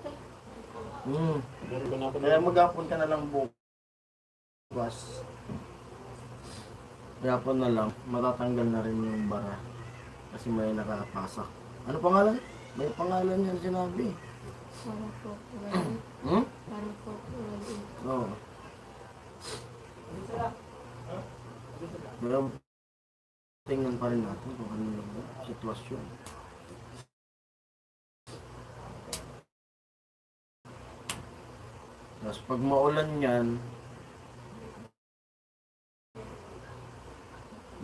Meron ko na ako. Kaya maghapon ka na lang bukas. Maghapon na lang, matatanggal na rin yung bara. Kasi may nakapasak. Ano pangalan? May pangalan yan sinabi. Parang po, ulit. Hmm? Parang po, ulit. Oo. Pero tingnan pa rin natin kung ano yung sitwasyon. Tapos pag maulan yan,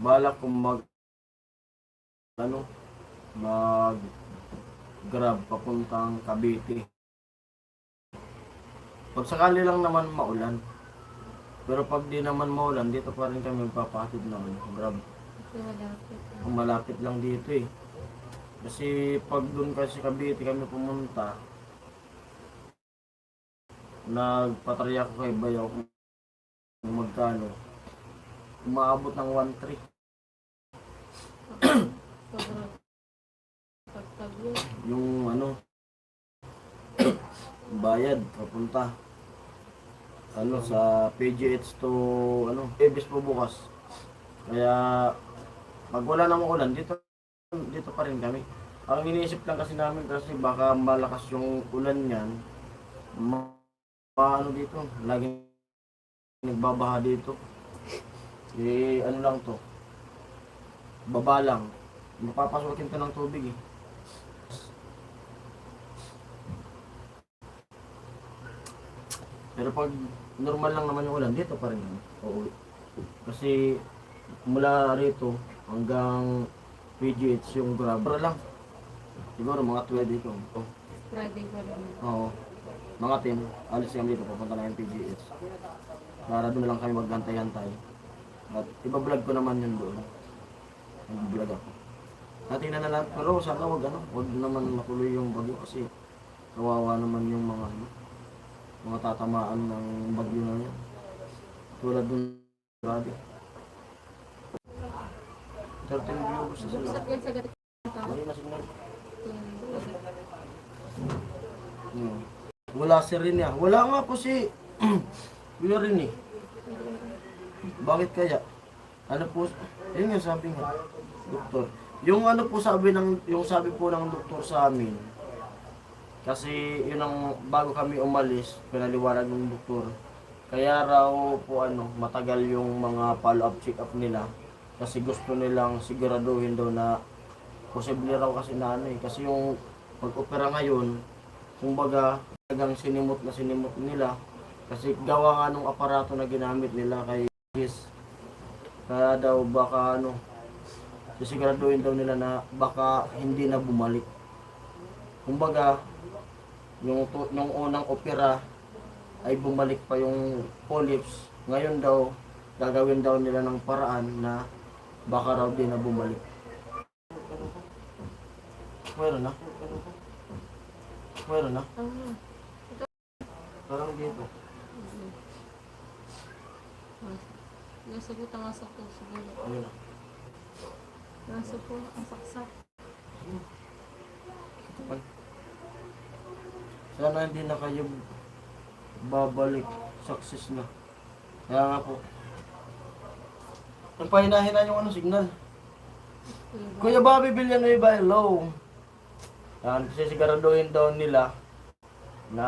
balak kong mag grab papuntang Cavite. Pag sakali lang naman maulan. Pero pag di naman maulan, dito pa rin kami magpapatid ng grab. Kasi malapit. Ang malapit lang dito eh. Kasi pag doon kasi Cavite kami pumunta, nagpatarya ko kay Bayaw kung magkano. Umaabot ng 1.3. Sobrang pagtagyo. Yung ano, bayad papunta. ano sa PGH to ano, Ebis po bukas. Kaya pag wala namang ulan, dito pa rin kami. Ang iniisip lang kasi namin kasi baka malakas yung ulan niyan, ano dito, laging nagbabaha dito. Eh, ano lang to, baba lang. Mapapasukin to ng tubig eh. Pero pag normal lang naman yung ulan, dito pa rin kami. Oo. Kasi mula rito hanggang PGH yung grabber lang. Siguro mga 12 dito. Oh. Friday pa rin. Oo. Mga team, alis kami dito, papunta na yung PGH. Para doon lang kami maghantay-hantay. At iba-vlog ko naman yun doon. Mag-vlog ako. Natingnan na lang, pero sana wag naman matuloy yung bagyo kasi kawawa naman yung mga tatamaan ng bagyo na yan. Tulad dun, grabe. 13 viewers na sila. Buksak yan sa gatik ng tao. Mali na signal. Yung Wala si Rin niya. Wala nga po si Kuya Rin eh. Bakit kaya? Ano po? Yun nga sabi nga. Doktor. Yung ano po yung sabi po ng doktor sa amin. Kasi yun ang bago kami umalis, pinaliwanag ng doktor. Kaya raw po matagal yung mga follow-up check-up nila. Kasi gusto nilang siguraduhin daw na posible raw kasi na kasi yung pag-opera ngayon, kumbaga talagang sinimot nila kasi gawa nga nung aparato na ginamit nila kay Chris. Kaya daw baka sisiguraduhin daw nila na baka hindi na bumalik. Kumbaga nung unang opera ay bumalik pa yung polyps. Ngayon daw gagawin daw nila ng paraan na baka raw din na bumalik. Meron na? Meron na? Parang dito. nasagot ang asak ko siguro. Ayun na. Naso po ang saksak. Sana hindi na kayo babalik. Success na. Kaya nga po. Nagpahinahin yung signal. Kuya Bobby Villanueva, hello. Yan, kasi siguraduhin daw nila na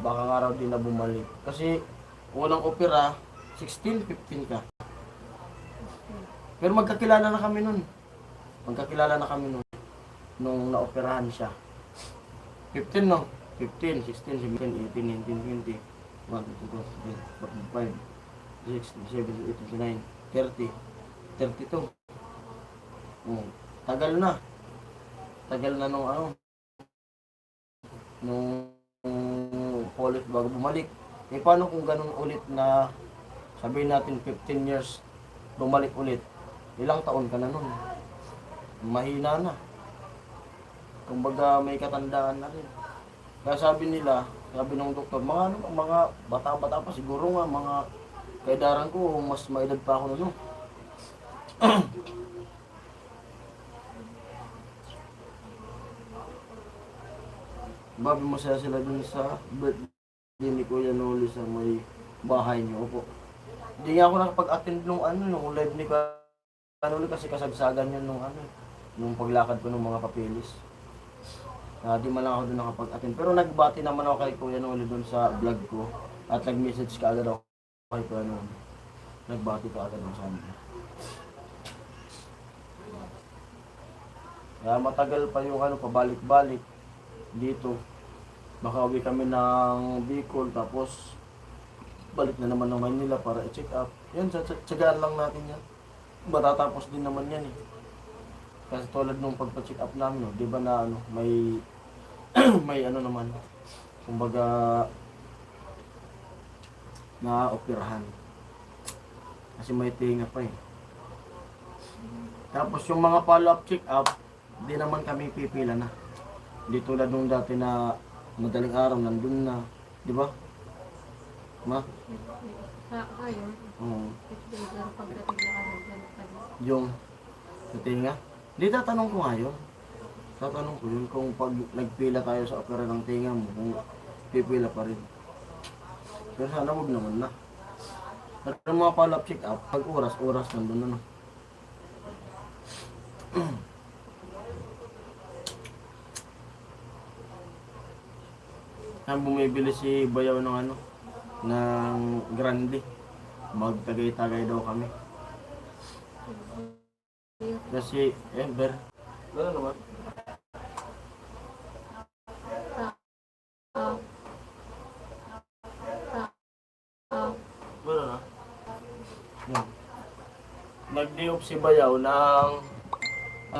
baka nga raw din na bumalik. Kasi unang opera, 16, 15 ka. Pero magkakilala na kami nun. Nung naoperahan siya. 15 no? 15, 16, 17, 18, 19, 20, 1, 2, 3, 4, 5, 6, 7, 8, 9, 30, 32. Tagal na. Tagal na nung ulit bago bumalik. Eh paano kung ganun ulit na sabihin natin 15 years bumalik ulit? Ilang taon ka na nun? Mahina na. Kumbaga may katandaan na rin. Kaya sabi ng doktor, mga bata-bata pa siguro nga, mga kaedaran ko, mas maedad pa ako nun. Babi masaya sila dun sa birthday ni Kuya Noli sa may bahay niyo po. Hindi nga ako nakapag-attend nung live ni Kuya Noli kasi kasagsagan yun nung paglakad ko ng mga papeles. Di man lang ako doon nakapag-attend. Pero nagbati naman ako kay Kuya Noli doon sa vlog ko. At nag-message ka agad ako kay Kuya Noli. Nagbati ka agad doon sa amin. Kaya matagal pa yung pabalik-balik dito. Baka uwi kami ng Bicol tapos balik na naman ng Manila para i-check up. Yan, tsagaan lang natin yan. Matatapos din naman yan eh. Kasi tulad nung pagpa-check up namin, di ba na may may naman, kumbaga na operahan. Kasi may tinga pa eh. Tapos yung mga follow-up check up, di naman kami pipila na. Di tulad nung dati na madaling araw nandun na, di ba? Ma? Ayun. Oo. Pagdating na kami dyan. Yung sa tinga? Di tatanong ko nga yun. Tatanong ko yun kung pag nagpila tayo sa opera ng tinga mo, kung pipila pa rin. Pero sana wag naman na. Pero yung mga follow-up check-up, pag oras nandun na. Kaya bumibili si Bayaw ng ano, ng Grande. Magtagay-tagay daw kami. Kasi, Ember. Gano'n naman. Ah, ah, Gano'n na. Yan. Nag-day-off si Bayaw ng 2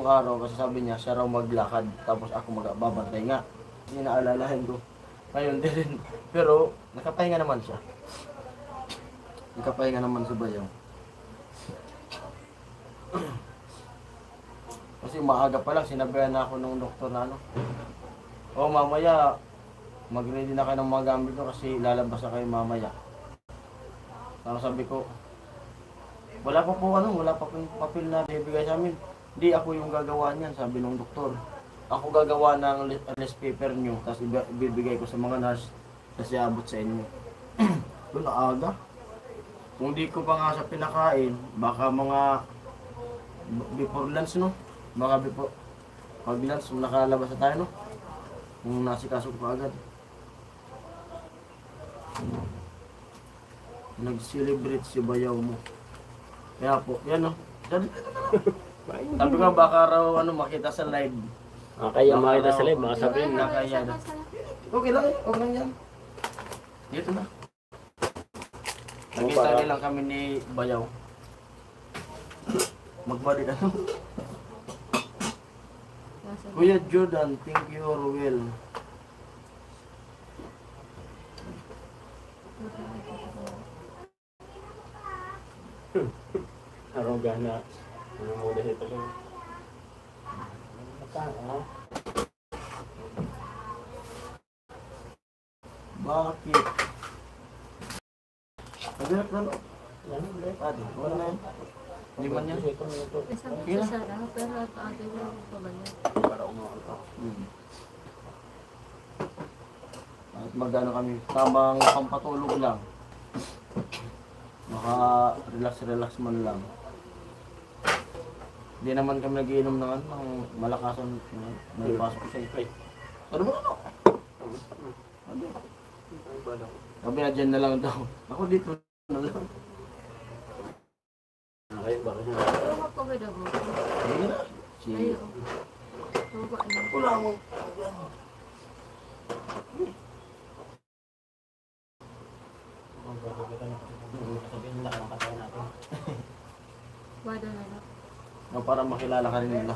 araw kasi sabi niya siya raw maglakad tapos ako magbabantay nga. Hindi naalalahin ko. Ngayon din. Pero nakapahinga naman siya. Nakapahinga naman si Bayaw. Kasi maaga pa lang sinabihan na ako ng doktor na ano. O mamaya mag-ready na kayo ng mga gamit ko kasi lalabas na kayo mamaya. Tapos sabi ko, wala pa po yung papel na bibigay sa amin. Hindi ako yung gagawa niyan, sabi ng doktor. Ako gagawa ng list paper nyo, tapos ibibigay ko sa mga nurse, tapos iabot sa inyo. Doon aga. Kung di ko pa nga sa pinakain, baka mga before lunch, no? Baka before, pag lunch, nakalabas na tayo, no? Kung nasikaso ko pa agad. Nag-celebrate si Bayaw mo. Kaya po, yan, no? Sabi ko baka raw makita sa live. Kaya makita sa live, mga sabihin na. Nakaya na. Okay lang yan. Dito na. Nakita nilang kami ni Bayaw. Magbalik ano. Kuya Jordan, thank you, Ruel. Aroga na. Ano mo dahil ito lang. Bakit? Nagulak na lo. Adi, wala na yan. Hindi man yan. isang isa lang, pero ate mo pa ba yan? At magano kami, tamang pampatulog lang. Relax man lang. Hindi naman kami nagiinom ng malakasan may pasok sa ipay. Ano ba ano? Sabi na dyan na lang daw. Ako dito na lang. Kayo ba? Pero magpagay daw mo. Hindi na. Ayaw. Tuba na. Wala mo. Wada na lang. Para makilala ka rin nila.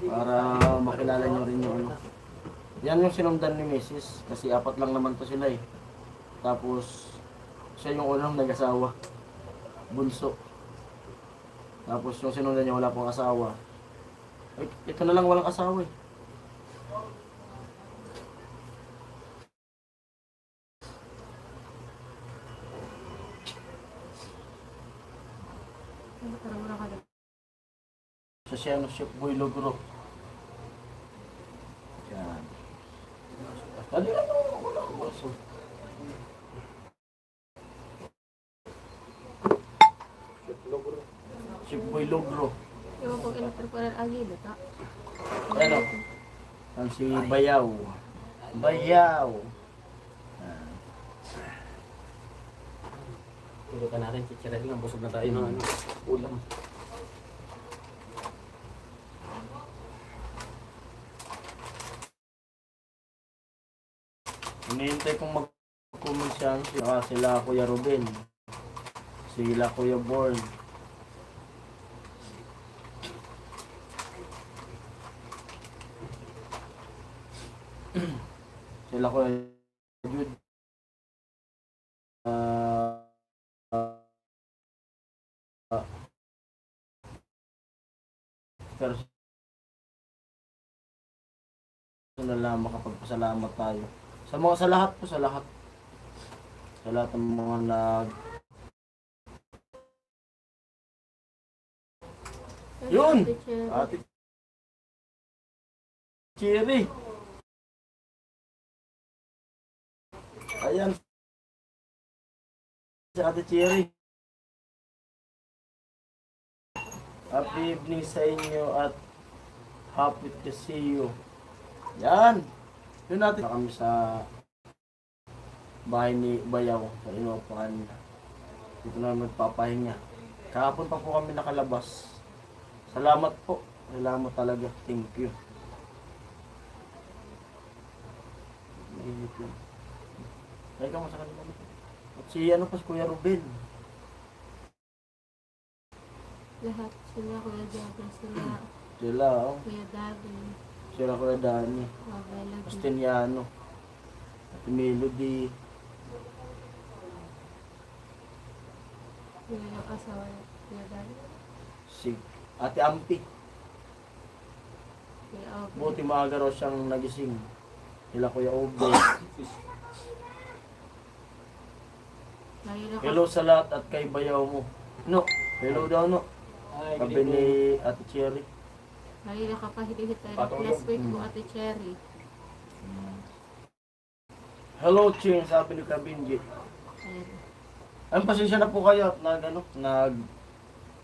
Para makilala nyo rin yung ano. Yan yung sinundan ni Mrs. Kasi 4 lang naman to sila eh. Tapos siya yung unang nag-asawa. Bunso. Tapos yung sinundan niya wala pong asawa. Ay, ito na lang walang asawa eh. Parang wala ka na. Sa siya ano, Chef Boy Logro. Yan. Dali na ito. Wala akong baso. Chef Boy Logro. Ewan kong electric pa rin agi, bata. Ano? Ang si Bayaw. Bayaw. Tulutan natin, chichirin lang. Busog na tayo ng ulam. Hinihintay kong mag-comment sila Kuya Ruben. Sila Kuya Born. Sila Kuya Jude. Personal lang makapagpasalamat tayo. Sa lahat po, sa lahat. Sa lahat ng mga Yun! Ate Cherry. Ayan, si Ate Cherry. Happy evening sa inyo at happy to see you. Yan. Yun natin na kami sa bahay ni Bayaw sa Inuapan. Dito na magpapahinga. Kahapon pa po kami nakalabas. Salamat po. Salamat talaga. Thank you. Mainit yun. Ay ka mo sa kanila. At si ano pa si Kuya Ruben. Lahat sila, Kuya Jagger, sila, Sila, oh. Kuya Davi, Sila Kuya Dani. Mabela, Asteniano. At Melody. Kuya yung asawa niya, Kuya Davi, Si Ate Ampi. Kuya Aubrey. Buti maaga raw siyang nagising. Sila Kuya Obe. Ngayon ako, Hello sa lahat at kay Bayaw mo. No. Hello daw no. Ay, Sabi ni Ate Cherry. ngayon nakapahilihit tayo. Patulog. Last week po, Ate Cherry. Hello Ching, sabi ni Kabinji. Ayan. Ay, pasensya na po kayo at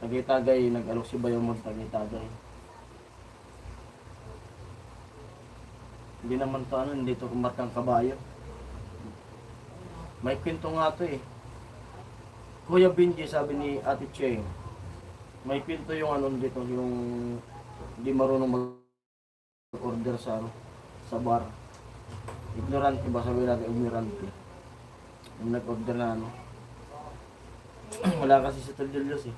nagitagay, nag-alok si Bayaw magtagitagay. Hindi naman to ano, hindi to kumatang kabayo. May kwento nga to eh. Kuya Binji, sabi ni Ate Cheng, may kwento yung ano dito, yung hindi marunong mag-order sa ano, sa bar. Ignorante ba? Sabi natin ignorante. Yung nag-order na ano. Wala kasi si Tol Julius eh.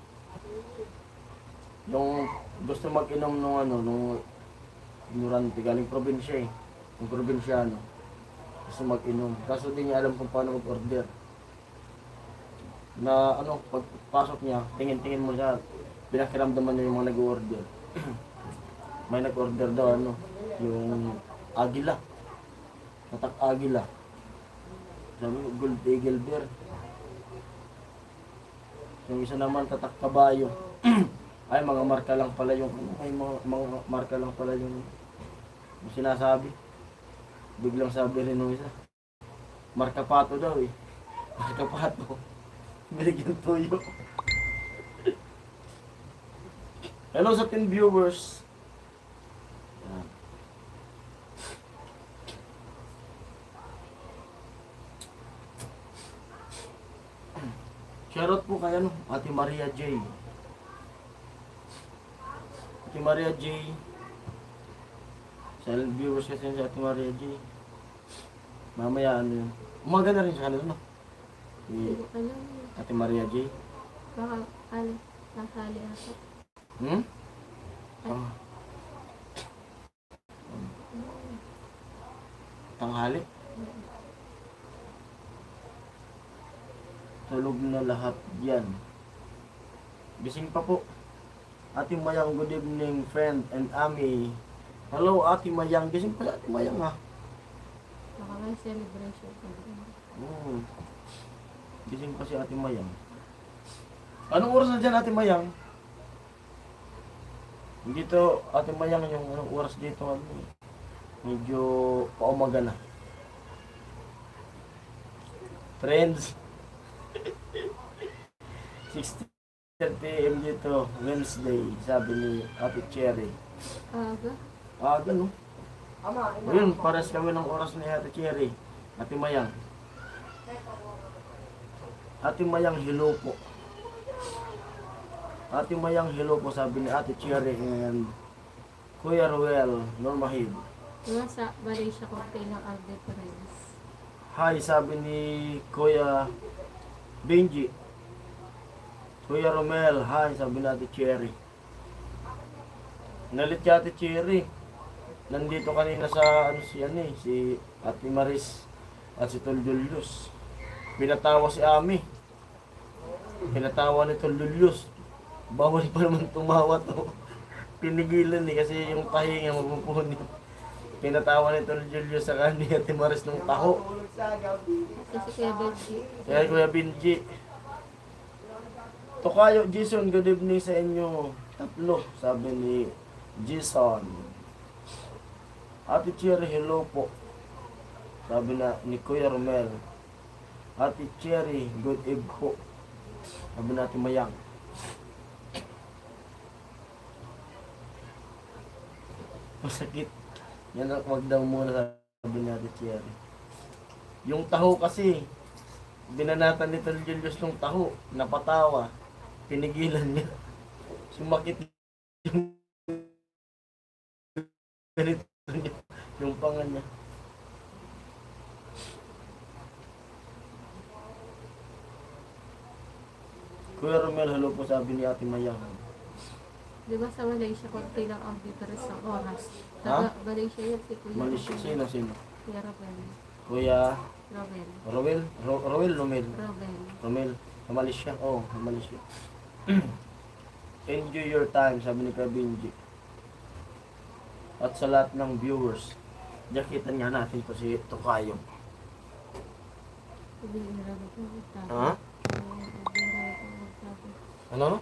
Yung gusto mag-inom nung ano, nung ignorante, galing probinsya eh. Yung probinsyano. Gusto mag-inom. Kaso di niya alam kung paano mag-order. Na ano, pagpasok niya, tingin-tingin mo siya, pinakiramdaman niya yung mga nag-order. May nag-order daw ano, yung agila. Tatak agila. Sabi ko, gold eagle beer. Yung isa naman, tatak kabayo. Ay, mga marka lang pala yung, ay, mga marka lang pala yung sinasabi. Biglang sabi rin nung isa, marka pato daw eh. Marka pato. Binigyan tuyo. Hello sa 10 viewers. Yan. Shoutout po kay ano, Ate Maria J. Ate Maria J. Silent viewers kasi sa Ate Maria J. Mamaya ano yun. Umaga na rin sa kanila no? Si Hindi ko alam yun. Ate Maria J. Baka, ano, nasali ako. Hmm? Ah. Tanghali? Tulog na lahat yan. Gising pa po. Ate Mayang, good evening friend and Ami. Hello Ate Mayang, gising pa Ate Mayang ha. Baka may celebration pa rin. Gising pa si Ate Mayang. Anong oras na dyan Ate Mayang? Dito Ate Mayang yung anong oras dito ano, medyo paumaga na. Friends. 6:30 AM dito, Wednesday, sabi ni Ate Cherry. Aga? Aga no? Ayun, pares kami ng oras ni Ate Cherry. Ate Mayang. Ate Mayang, hello po. Ate Mayang, hello po, sabi ni Ate Cherry and Kuya Ruel, Normahid. Nasa Malaysia cocktail ng Alde Perez. Hi, sabi ni Kuya Benji. Kuya Romel, hi, sabi ni Ate Cherry. Nalit si Ate Cherry. Nandito kanina sa ano si ano eh, si Ate Maris at si Tol Julius. Pinatawa si Ami. Pinatawa ni Tol Julius. Bawal pa naman tumawa to. Pinigilan eh kasi yung pahinga magpupunit. Pinatawa ni Tol Julius sa kanina Ate Maris ng taho. Kasi si Kuya Benji. Kaya Kuya Benji. Tokayo Jason, good evening sa inyo. Tatlo, sabi ni Jason. Ate Cherry, hello po. Sabi na ni Kuya Romel. Ate Cherry, good eve po. Sabi natin Mayang. Masakit. Yan ang wag daw muna sabi ni Ate Cherry. Yung taho kasi, binanatan ni Tol Julius ng taho, napatawa, pinigilan niya. Sumakit yung ganito niya, yung panga niya. Kuya Romel, hello po sabi ni Ate Mayang. Di ba sa Malaysia, konti lang ang difference ng oras? Ha? Taga Malaysia yan si Kuya. Malaysia, sino? Kuya Robel. Kuya Robel. Rowel, Romel. Robel. Romel, sa Malaysia. Oo, sa Malaysia. Enjoy your time, sabi ni Kuya Benji. At sa lahat ng viewers, jakitan nga natin po si Tokayo. Sabi ni Robel ko magtabi. Ha? Ano?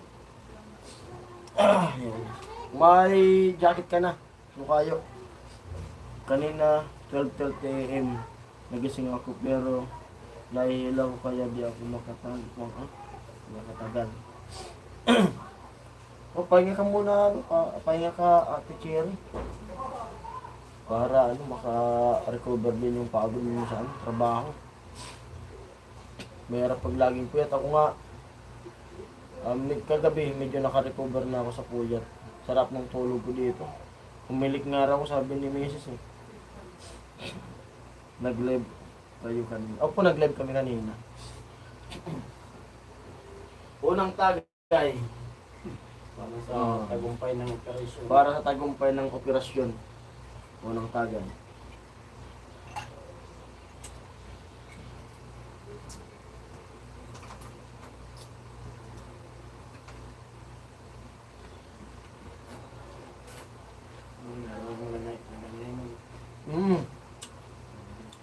Yan. May jacket ka na, Tokayo. Kanina, 12:30 AM, nagising ako pero nahihilaw ko kaya di ako makatagal. O, pahinga ka muna, pahinga ka, Ate Cherry. Para maka-recover din yung pagod mo sa trabaho. Mayroon pag laging puyat. Ako nga, kagabi medyo naka-recover na ako sa puyat. Sarap ng tulog ko dito. Humilik nga raw sabi ni Mrs. Nag-live kayo kanina. Opo, nag-live kami kanina. Unang tagay. Para sa Oo. tagumpay ng operasyon. Para sa tagumpay ng operasyon. Unang tagay.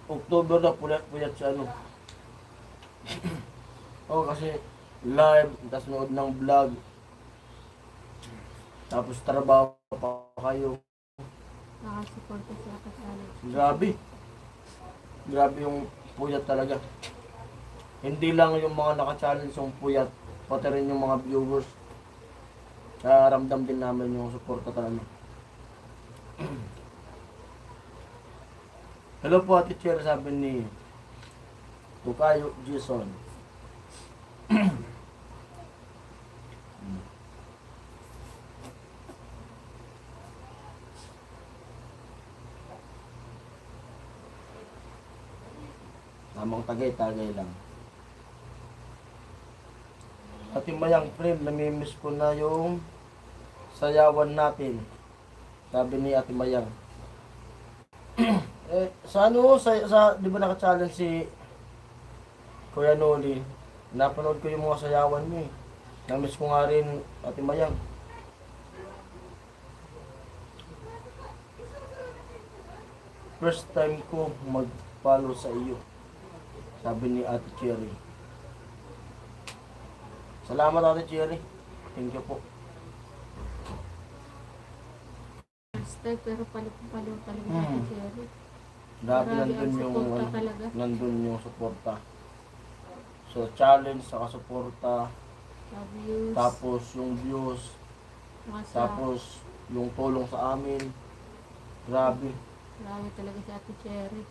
October na puyat-puyat sa ano. Oh, kasi live, tapos nood ng vlog. Tapos trabaho pa kayo. Nakasupport ko sila kasali. Grabe. Grabe yung puyat talaga. Hindi lang yung mga naka-challenge yung puyat, pati rin yung mga viewers. Kaya ramdam din namin yung suporta talaga. Hello po Ate Cher, sabi ni Tokayo Jason. Tamang tagay-tagay lang. Ate Mayang friend, namimiss ko na yung sayawan natin. Sabi ni Ate Mayang. Sa di ba naka-challenge si Kuya Noli? Napanood ko yung mga sayawan niyo eh. Namiss ko nga rin, Ate Mayang. First time ko mag-follow sa iyo. Sabi ni Ate Cherry. Salamat Ate Cherry. Thank you po. First time pero palo talaga Hmm. si Jerry. Grabe Grabe nandun ang yung suporta talaga. nandun yung suporta. So challenge saka suporta, Views. tapos yung views, Mga sa, tapos yung tulong sa amin. Grabe. Grabe talaga si Ate Cherry.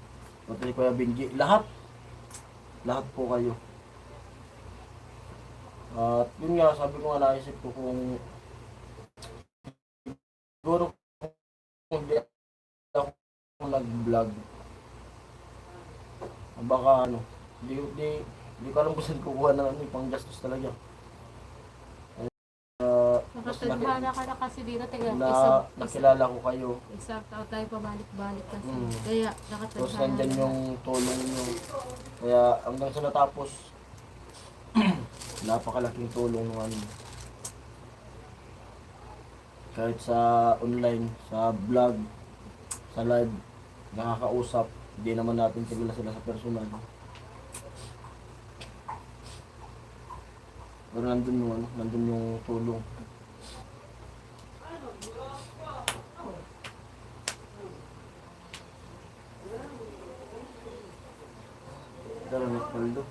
Pati Kuya Benji, lahat. Lahat po kayo. At yun nga, sabi ko nga naisip ko kung siguro kung di ako nag-vlog, baka di ko alam kung saan kukuha ng pang gastos talaga. Mas Nakatagmana ka na kasi dito. nakilala ko kayo. Isang taon tayo pabalik-balik kasi. Mm. Kaya Tapos nakatagmana nandyan yung tulong nyo. Kaya hanggang sa natapos, napakalaking tulong ng ano. Kahit sa online, sa vlog, sa live, nakakausap, hindi naman natin kilala sila sa personal. Pero nandun yung tulong. Dala na paldo.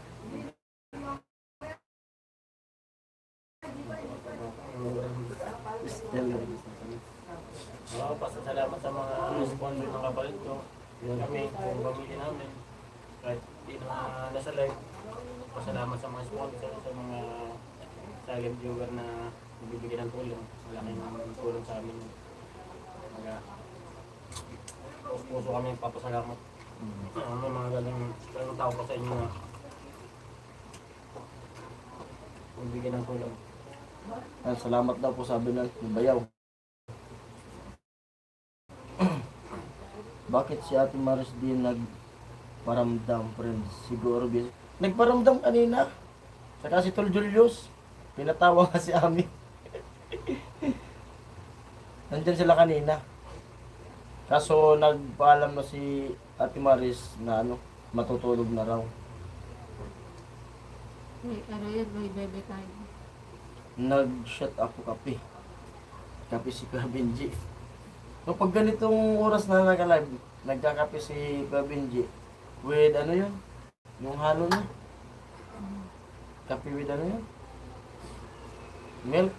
pamilya namin. Kahit di na nasa live, pasalamat sa mga sponsor, sa mga silent viewer na nagbibigay ng tulong. Malaking tulong sa amin. Mga puso kami papasalamat. May mga ganang tao pa sa inyo na nagbibigay ng tulong. Salamat daw po sabi ng Bayaw. Bakit si Ate Maris di nagparamdam, friends? Siguro nagparamdam kanina. Saka si Tol Julius, pinatawa nga si Ami. Nandyan sila kanina. Kaso nagpaalam na si Ate Maris na matutulog na raw. Ano yan, may bebe tayo. Nag-shut ako kape. Kape si Kuya Benji. So pag ganitong oras na naka-live, nagkakape si Kuya Benji with yun? Yung halo na. Kape with yun? Milk?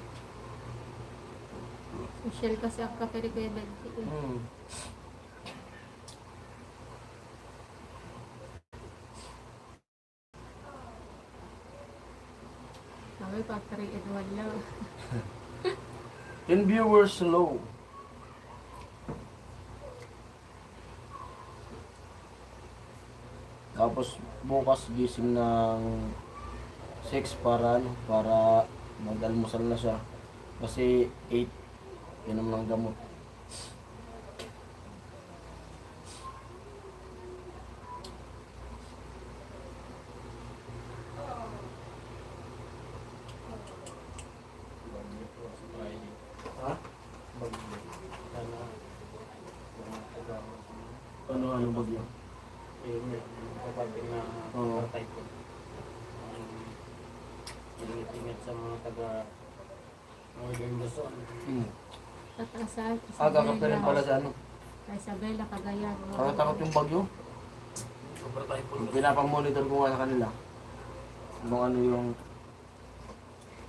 Michelle kasi ang kape ni Kuya Benji. Kami pa 3 and 1 lang. 10 viewers low. Tapos bukas gising ng 6 para mag-almusal na siya. Kasi 8 inom ng gamot. Ha? Ano bagyo? Kapatid na Oo. typhoon. Ingat sa mga taga Northern Luzon. Tataasan. Kakapit rin pala sa Isabela, Cagayan. Kakatakot yung bagyo. Super typhoon. Pinapamonitor ko nga sa kanila. Kung yung...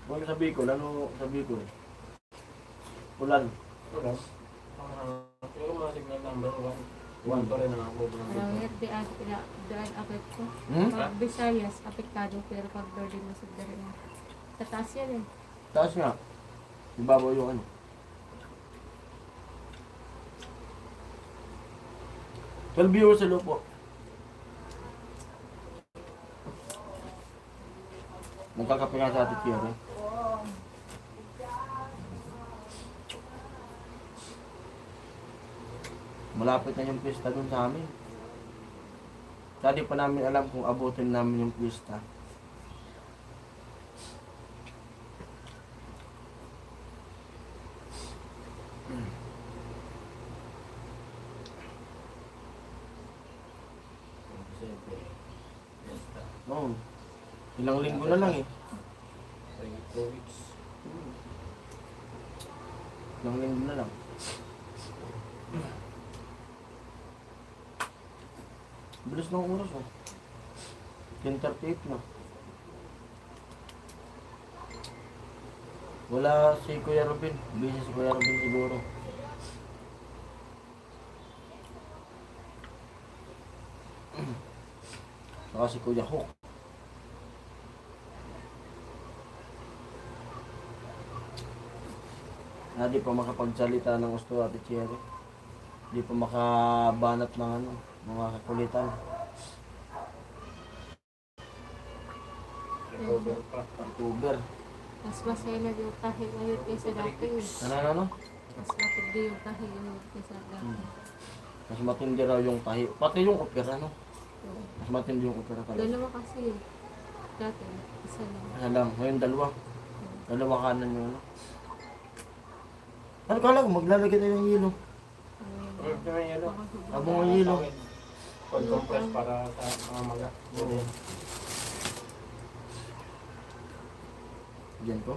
Kung sa Bicol, sa Bicol? Ulan. Wala. Pero mga signal number 1. 1 pa rin ang ako. Marami daan akit ko. Hmm? Pag Visayas, apektado, pero pag Northern Luzon na rin. Tataas yan eh. Taas nga. Ibabaw yung 12 viewers sa lupo. Nagkakape nga sa ating Thierry. Malapit na yung pista dun sa amin. Dati pa namin alam kung abutin namin yung pista. Oo. Ilang linggo na lang eh. 2 weeks. Ilang linggo na lang. Bilis ng oras oh. 10:38 na. Wala si Kuya Robin. Busy si Kuya Robin siguro. Saka si Kuya Hook. Di pa makapagsalita ng gusto Ate Cherry. Di pa makabanat ng mga kakulitan. Recover pa. October. Mas masaya na yung tahi ngayon kaysa dati. Ano? Mas matindi yung tahi ngayon kaysa dati. Mas matindi raw yung tahi. Pati yung opera, no? Mas matindi yung opera talaga. Dalawa kasi dati. Isa lang. Isa lang. Ngayon dalawa. Dalawa kanan yung Ano ka lang? Maglalagay tayo ng hilo. Huwag na yung yelo. Abong ang hilo. Pag-compress para sa mga maga. Diyan ko.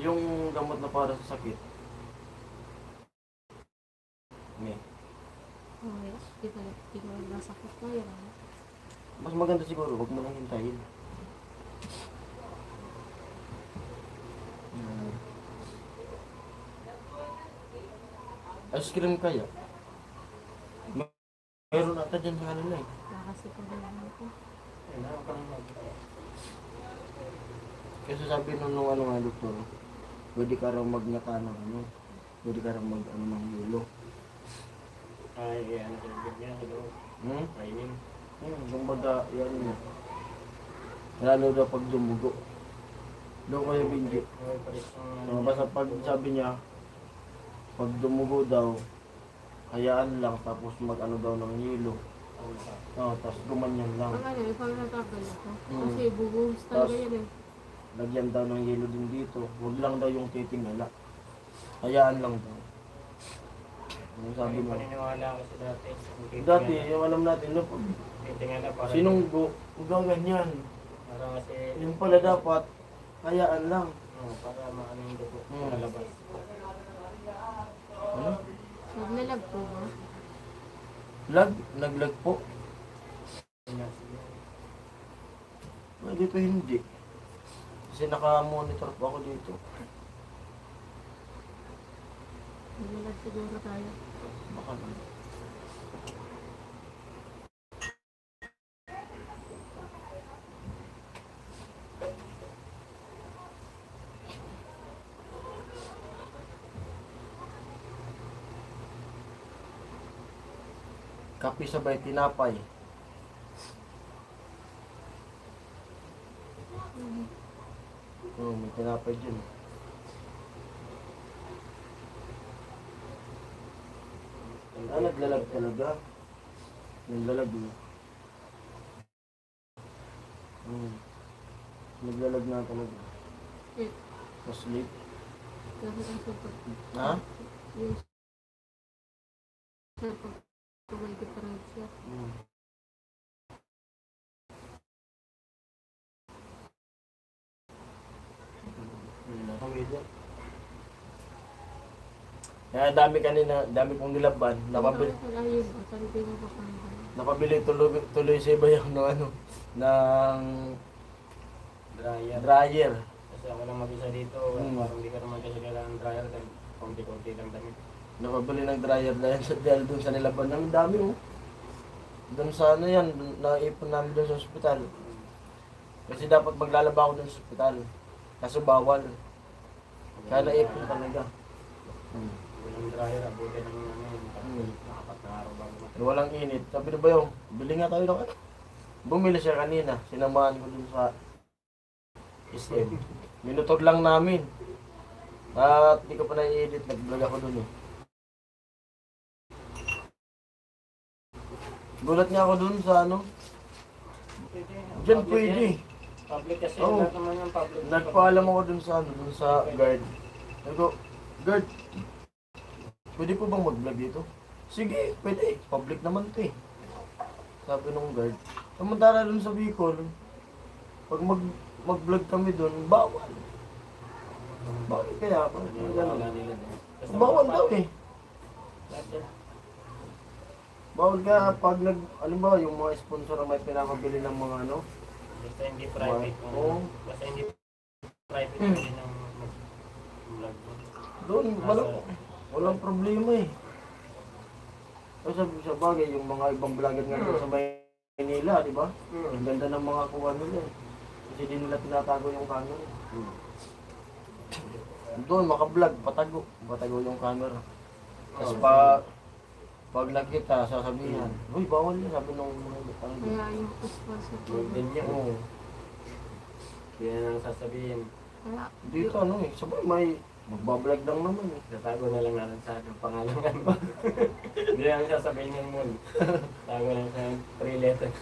Yung gamot na para sa sakit. May. Okay. Di ko nasakit na yun. Mas maganda siguro, huwag mo lang hintayin. Ice cream kaya? Meron ata dyan sa kanila eh. Kasi ko na ako. Ayun, ako pa lang. Kasi sabi nung ano nga doktor, pwede ka raw magnata ng ano, pwede ka raw mag ano ng yulo. Ay, ano sa loob niya, sa loob. Hmm? Kainin. Kumbaga, yan yun. Lalo daw pag dumugo. Doon kayo Benji. Okay, pares ng So, basta pag sabi niya, pag dumugo daw, hayaan lang tapos mag ano daw ng hilo. Tapos gumanyan lang. Ang ano, ikaw na tabal ako. Mm. Kasi bubuhos talaga yan eh. Lagyan daw ng hilo din dito. Huwag lang daw yung titingala. Hayaan lang daw. Ano sabi mo? Paniniwala kasi dati. Dati, yung alam natin, no, pag Titingala para. sinunggo, huwag ganyan. Para kasi. Yung pala dapat, hayaan lang. Para maano yung dugo. Mm. Lalabas. Ano? Naglalag po ba? Naglag po. Dito hindi. Kasi naka-monitor po ako dito. Naglalag siguro tayo. Baka lang. Kape sabay tinapay. May tinapay dyan. Naglalag talaga. Naglalag eh. Naglalag na talaga. Eh, Sleep. kasi ang support. Ha? Yung support. Kung may difference siya. Kaya dami kong nilaban. Napabili, Ayun, sabi ko pa kami. napabili tuloy sa iba yung ng ano, ng Dryer. dryer. Kasi ako lang mag-isa dito. Parang hindi ka naman kasi kailangan dryer. Dahil konti-konti lang damit. Napabili ng dryer dahil dun sa nilaban. Ang dami oh. Dun sa ano yan, naipon namin dun sa ospital. Kasi dapat maglalaba ako dun sa ospital. Kaso bawal. Kaya naipon talaga. Walang dryer. Abutin ng ano yun. Apat na araw bago matapos. Walang init. Sabi na ba yung, bili nga tayo ng ano. Bumili siya kanina. Sinamahan ko dun sa SM. Minutod lang namin. At di ko pa na-edit. Nag-vlog ako dun eh. Gulat nga ako dun sa ano. Diyan pwede. Public kasi. Oo. Lahat naman yung public. Nagpaalam ako dun sa ano, dun sa guard. Sabi ko, guard, pwede po bang mag-vlog dito? Sige, pwede. Public naman to eh. Sabi nung guard. Samantala dun sa Bicol, pag mag-vlog kami dun, bawal. Bakit kaya? Bakit kaya Wala ganun? nila din. Basta Bawal daw eh. lahat yan. Bawal ka pag ano ba, yung mga sponsor na may pinapabili ng mga ano. Basta hindi private. Oo. Basta hindi private. Hindi ng vlog mo. Doon, walang problema eh. Kasi sa bagay, yung mga ibang vlogger nga doon sa Maynila, di ba? Ang ganda ng mga kuha nila eh. Kasi di nila tinatago yung camera. Doon, maka-vlog, patago yung camera. Tapos pag nakita, sasabihan, uy, bawal yun, sabi nung ano. Kaya yung sponsor ko. Huwag din yan. Oo. Kaya nang sasabihin, Kaya, Dito ano eh, sabay may magbablog lang naman eh. tatago na lang natin sa ating pangalan. Hindi lang sasabihin yung mall. Tago lang sa 3 letters.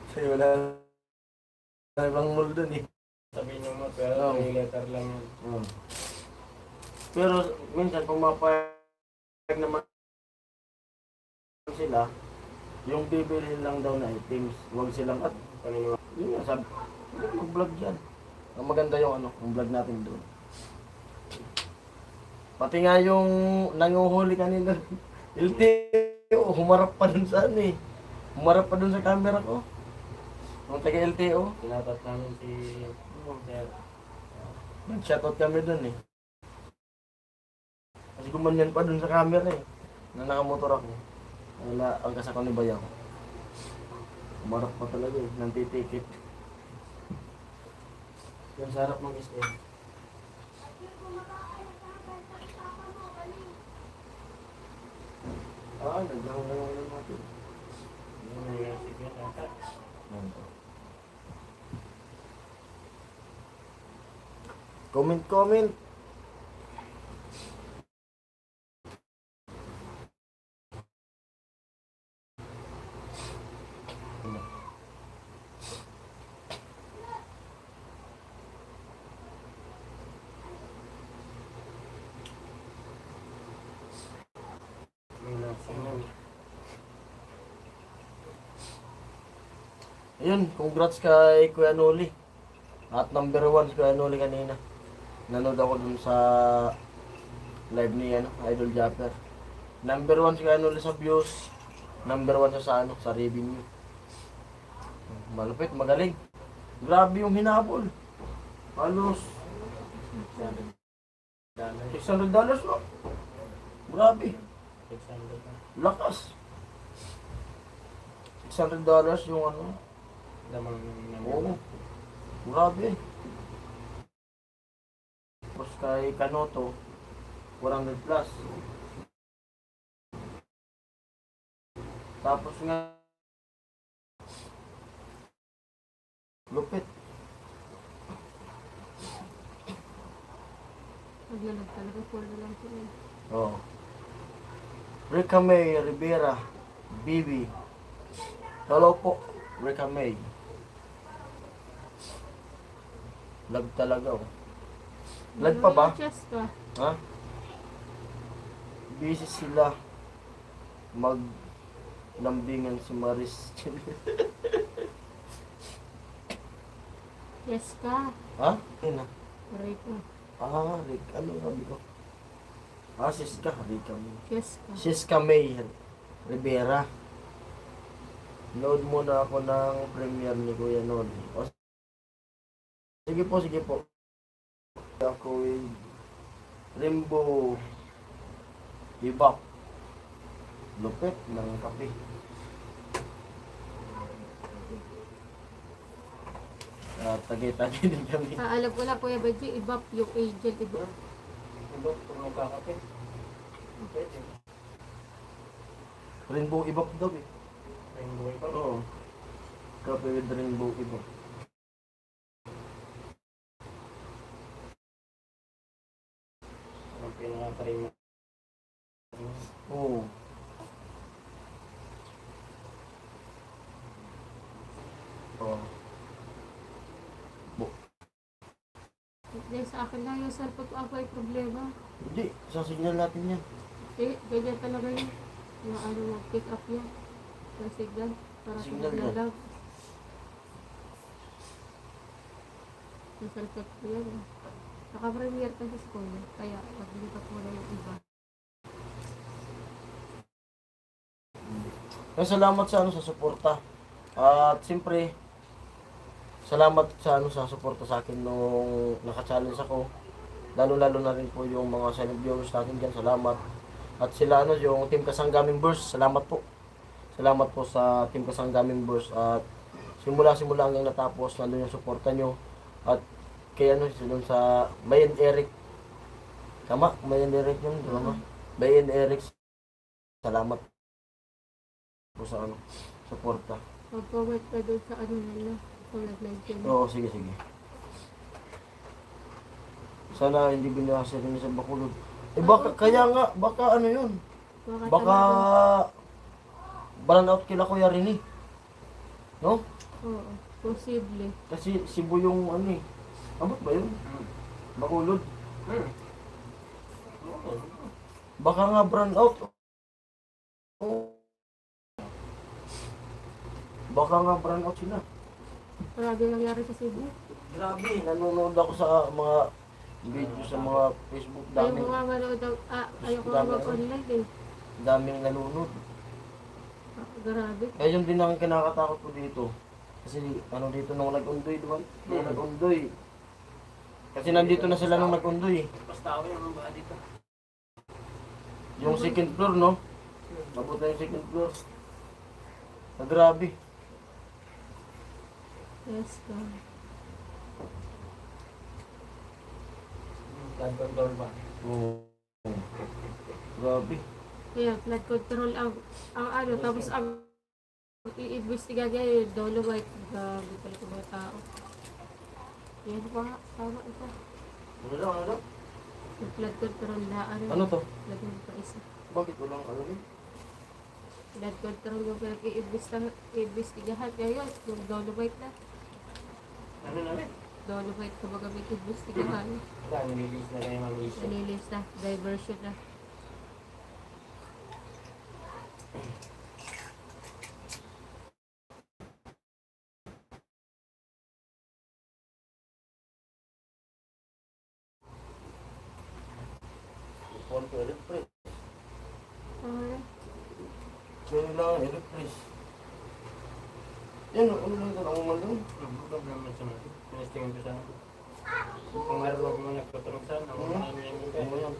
Kasi wala na ibang mall dun eh. Sabihin yung mall, pero Oo. 3 letter lang yun. Pero minsan pumapayag naman sila, yung bibili lang daw na items, huwag silang at Paniniwala. yun nga sabi, mag-vlog dyan. Ang maganda yung ano, yung vlog natin doon. Pati nga yung nanguhuli kanina, LTO, humarap pa dun sa ano eh. Humarap pa dun sa camera ko. Yung taga LTO. Tinatat namin si Sir. Nag-shoutout kami dun eh. Kasi gumanyan pa dun sa camera eh. Na nakamotor ako. Wala, ang kasako ni Bayaw. Umarap pa talaga eh, nantitikit. Yan sa harap ng SM. Naglangon lang natin. Yung nangyayari ko yata. Comment. May nasingaw. Ayun, congrats kay Kuya Noli. At number 1 si Kuya Noli kanina. Nanood ako dun sa live ni Idol Japper. Number 1 si Kuya Noli sa views. Number 1 siya sa revenue. Malupit, magaling. Grabe yung hinabol. Halos $600 no? Grabe. 600 na. Lakas. $600 yung ano. Lamang ng Oo. Grabe. Tapos kay Kanoto, 400 plus. Tapos nga, lupit. Maglalag talaga, full na lang sila. Oo. Rica May Rivera, Bibi. Hello po, Rica May. Lag talaga oh. Lag pa ba? Chest ka. Ha? Busy sila. Lambingan si Maris. Yes ka. Ha? Yun na. Aray ko. Rick, ano sabi ko? Siska, Rica May. Yes ka. Siska May Rivera. Load muna ako ng premiere ni Kuya Noli. Sige po. Ako with Rainbow Ibak. Lupit ng kape. Tagay-tagay din kami. Alam ko lang, Kuya Benji, iba yung agent. Iba. Iba, kung magkakape. Pwede. Rainbow Ibak daw eh. Rainbow pa. Oo. Kape with Rainbow Ibak. Ang pinaka-try mo. Oo. Oo. Dahil sa akin lang yung cellphone ko ako ay problema. Hindi, sasignal natin yan. Ganyan talaga yun. Yung pick up yan. Sa signal. Para sa Signal naglalag. Yung cellphone ko yan. Naka-premiere kasi sa school. Kaya paglipat mo na yung iba. Salamat sa suporta. At siyempre, salamat sa suporta sa akin nung naka-challenge ako. Lalo-lalo na rin po yung mga silent viewers natin dyan. Salamat. At sila yung Team Kasanggaming Burst. Salamat po. Salamat po sa Team Kasanggaming Burst. At simula hanggang natapos, nandun yung suporta nyo. At kaya dun sa Bayan Eric. Tama? Bayan Eric yun. Tama? Bayan Eric. Salamat po sa suporta. Mag-forward ka doon sa nila. Kung nag-live yun. Oo, sige. Sana hindi binasa rin sa Bacolod. Baka ano yun? Baka burnout kila Kuya Rini. No? Oo, posible. Kasi Cebu yung ano eh. Abot ba yun? Bacolod. Baka nga burnout. Baka nga burnout sila. Grabe nangyari sa Cebu. Grabe, nanonood ako sa mga video sa mga Facebook. Ayaw ko nga manood ng, ayaw ko nga mag-online eh. Daming nanonood. Grabe. Kaya yun din ang kinakatakot ko dito. Kasi dito nung nag-undoy, diba? Nung nag-undoy. Kasi nandito na sila nung nag-undoy. Basta ako yung mga dito. Yung second floor, no? Abot na yung second floor. Ah, grabe. Yes, ko. Blood control ba? Oo. Grabe. Kaya flood control ang ano, tapos ang i-investiga niya yung dolomite. Grabe pala itong mga tao. Yan pa, tama ito. Ano lang, ano lang? Yung flood control na ano. Ano to? Lagyan pa isa. Bakit walang ano rin? Flood control yung pinag-iimbestigahan ngayon. Yung dolomite na. Ano namin? Dolomite kumbaga may imbestigahan. Wala, nililis na kayo mga issue. Nalilis na. Diversion na. Phone ko electric. Ah, Kailangan electric. Yan, ano lang ito? Ang umalang. Problem na siya. Pinestingin ko sana. Kung meron mo nagtuturog sana, ako namin yung Ano buka. yan?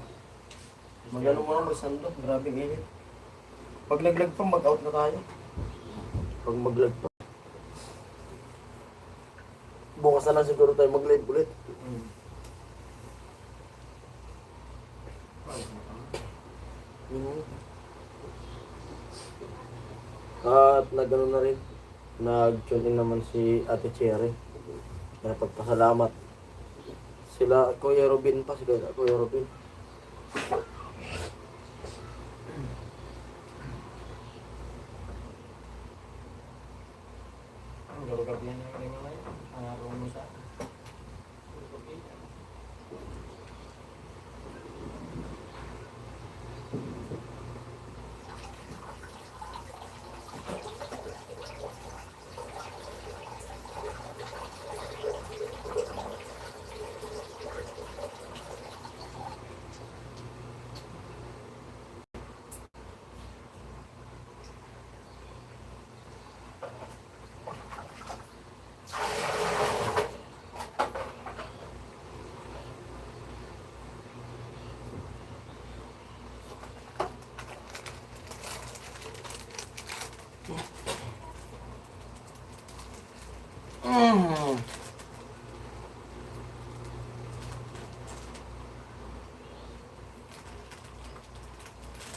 Magano mo na magsando. Grabe init. Pag naglag pa, mag-out na tayo. Pag maglag pa. Bukas na lang siguro tayo mag-live ulit. At nagano na rin. Nag-tune in naman si Ate Cherry. Kaya pagpasalamat. Sila, Kuya Robin pa, si Kuya Robin. Ang gabi-gabi yan yung lima na yun. Ang araw mo sa akin.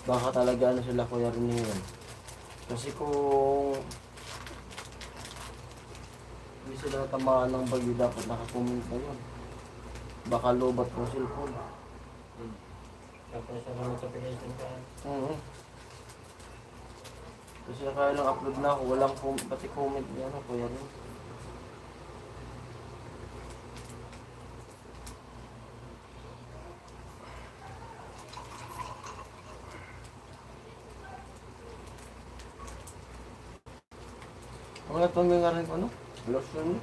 Baka talaga ano sila Kuya rin yun. Kasi kung hindi sila tamaan ng bagyo, dapat nakakomment na yun. Baka lobat ng cellphone. Tapos sa mga notification ka. Kasi kaya lang upload na ako, walang pati comment niya ano, Kuya rin. Ang natungin nga rin ko, ano? Lotion niya?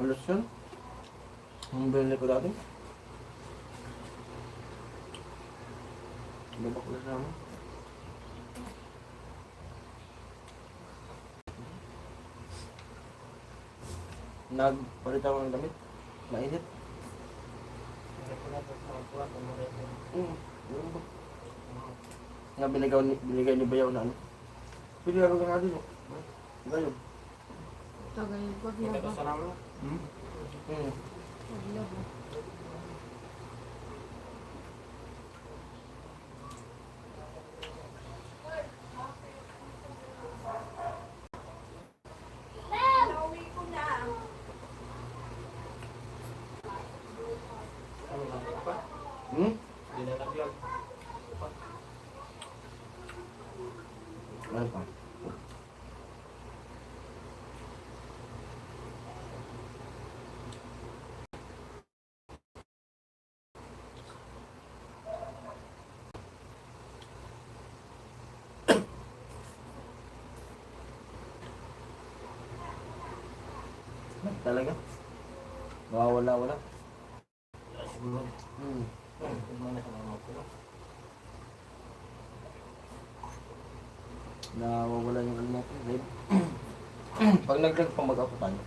Lotion? Ang binili ko dati? Babak na sa amin. Nagpalit ako ng damit. Mainit. Hindi ko na ito sa mga kuha. Ano ba? Nga binigay ni Bayaw na ano? Pili ako ka nga din. Bayaw. tagay wag Hindi na ko ba? sa namin. Wag na ba? Ano lang pa? Hindi na nag-vlog. Ano pa? Talaga? Wala. Siguro. Hmm. Siguro na sa mga kuha. Nawawala yung ano natin, babe. Pag nag-vlog pa mag-ako tayo.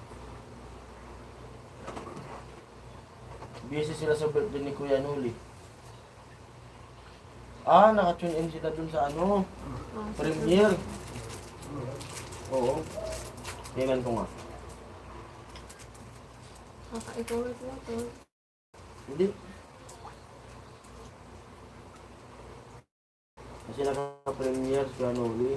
Busy sila sa birthday ni Kuya Noli. Ah, naka-tune in sila dun sa ano, Oh, premiere. Oo. Tingnan ko nga. Kaka-ikaw ito to. Hindi. Kasi naka-premiere si Kuya Noli.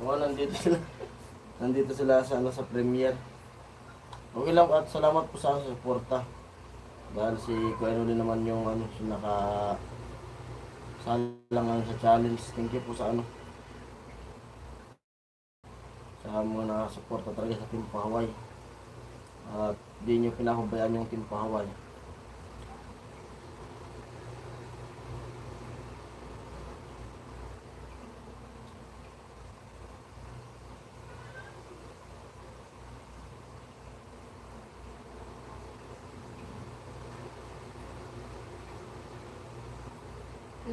Oo, nandito sila. Nandito sila sa ano, sa premiere. Okay lang at salamat po sa suporta. Dahil si Kuya Noli naman yung ano, si naka salang ano, sa challenge. Thank you po sa ano. Sa mga nakasuporta talaga sa Team Pahaway. At di nyo pinahubayaan yung Team Pahaway.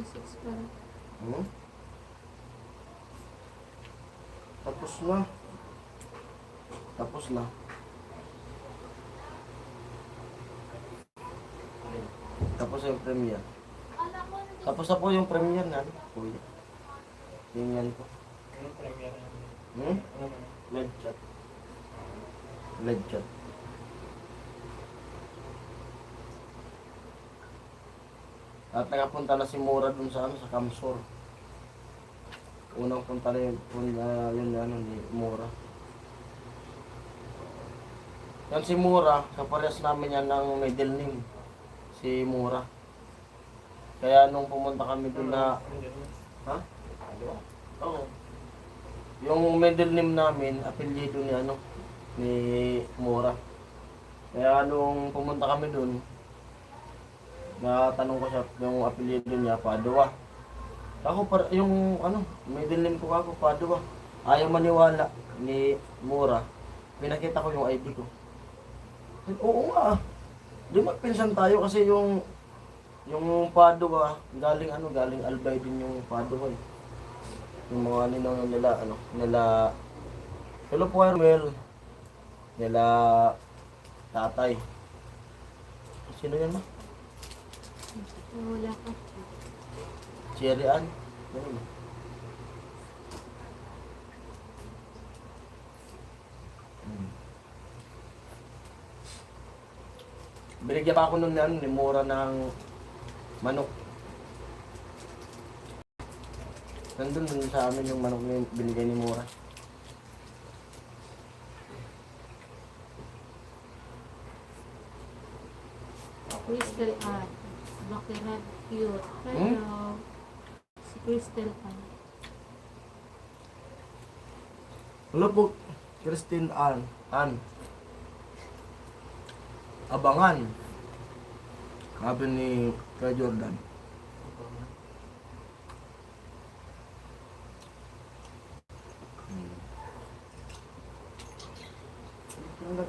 Six para. Hmm? Tapos na. Tapos na. Tapos na yung premiere. Tapos na po yung premiere na. Kuya. Tingnan ko. Anong premiere? Hmm? Ano ba? Led chat. Led chat. At nakapunta na si Mura dun sa ano, sa Kamsor. Unang punta na yun, yun ano, ni Mura. Yan si Mura, kaparehas namin yan ng middle name. Si Mura. Kaya nung pumunta kami dun na, ha? Oo. Yung middle name namin, apelyido ni ano, ni Mura. Kaya nung pumunta kami dun, natanong ko siya yung apelyido niya, Padua. Ako, yung ano, middle name ko ako, Padua. Ayaw maniwala ni Mura. Pinakita ko yung ID ko. Oo nga. Di magpinsan tayo kasi yung Padua, galing ano, galing Albay din yung Padua eh. Yung mga ninong nila, ano, nila, hello po Armel, nila tatay. Sino yan ma? Wala ka. Cherry Ann? Ano? Binigyan pa ako nun ano, ni Mura ng manok. Nandun dun sa amin yung manok na binigay ni Mura. Crystal Ann. Bakiran cute. Hello. Si Crystal Ann. Hello po, Christine Ann. Abangan. Sabi ni Kuya Jordan. Wala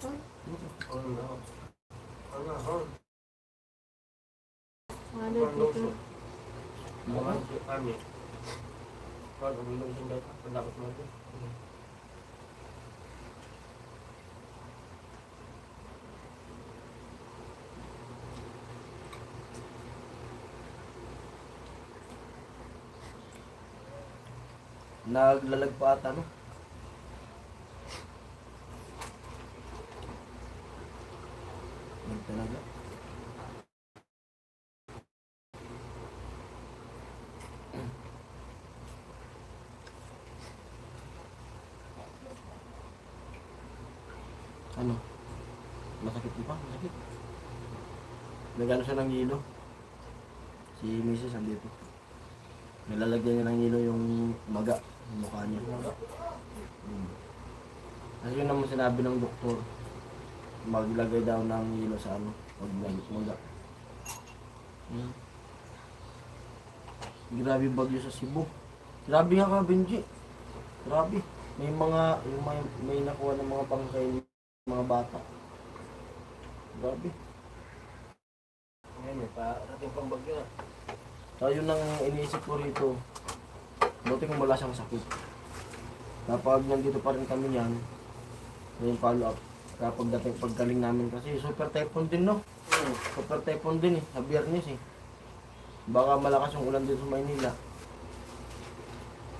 ka? Wala dito. Naglalag pa ata, no? ano, masakit di pa, masakit. Nagano siya ng hilo. Si Mrs. andito. Nilalagyan niya ng hilo yung maga, yung mukha niya. Kasi yun naman sinabi ng doktor, maglagay daw ng hilo sa ano, pag maga. Grabe bagyo sa Cebu. Grabe nga ka, Benji. Grabe. May mga, may nakuha ng mga bangkay ng mga bata. Grabe. Ngayon, may parating pang bagyo na. Tayo nang iniisip ko rito, buti kung wala siyang sakit. Kapag nandito pa rin kami yan, may follow up. Kapag dating paggaling namin kasi super typhoon din, no? Super typhoon din eh, sa Biyernes eh. Baka malakas yung ulan din sa Maynila.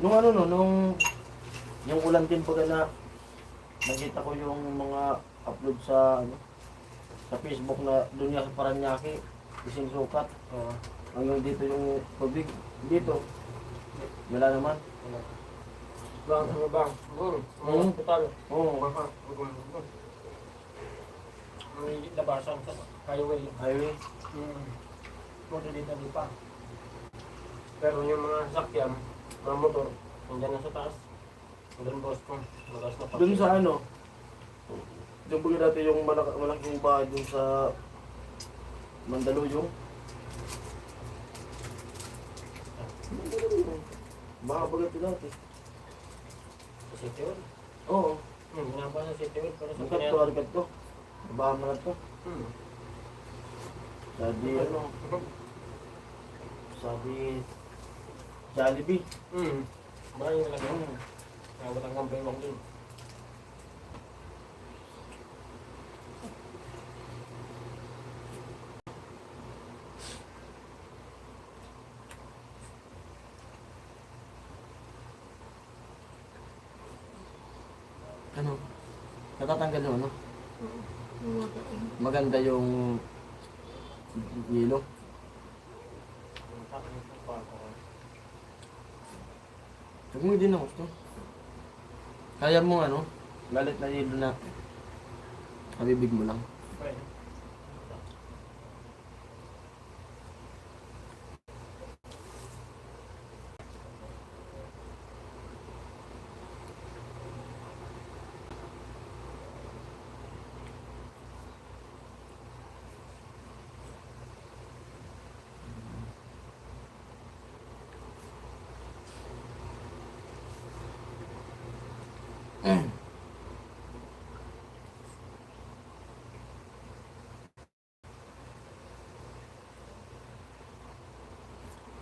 Nung ano no, yung ulan din pag na nakita ko yung mga upload sa ano, sa Facebook na doon nga sa Paranaque, isang sukat. Hanggang dito yung tubig. Dito, wala naman. Bang, bang. Total. Oo. May labasan sa highway. Highway. Punta dito di pa. Pero yung mga sakyan, mga motor, nandiyan na sa taas. Doon boss ko. Malakas na pa. Doon sa ano, doon ba dati yung malaking bahay doon sa Mandaluyong? Baka bagat dati. Sa City Hall. Oo. Ginagawa sa City Hall. Pero sa Ang kato, arigat ko. Baka mga to. Sabi ano, sabi Jollibee. Bahay yung lalaki. Nakawat ang kampay mong din. Ano? Natatanggal yung ano? Oo. Maganda yung yelo. Huwag mo din na gusto. Kaya mo ano, galit na yelo na kabibig mo lang.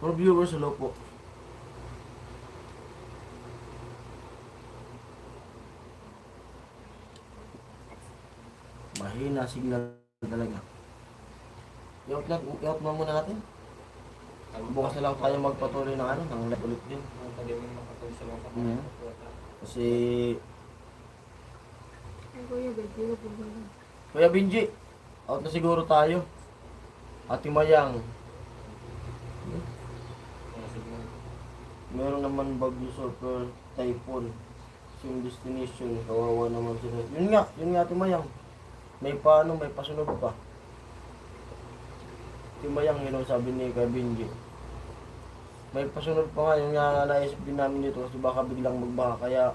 For viewers, hello po. Mahina signal talaga. I-out na muna natin. Bukas na lang tayo magpatuloy ng ano, ng live ulit din. Kasi, Ang kuya, baby, huwag mo lang. Kuya Benji, out na siguro tayo. Ate Mayang, meron naman bagyo super typhoon. Yung destination, kawawa naman sila. Yun nga Ate Mayang. May paano, may pasunod pa. Ate Mayang, yun ang sabi ni Kuya Benji. May pasunod pa nga, yung nga naisip din namin dito kasi baka biglang magbaha. Kaya,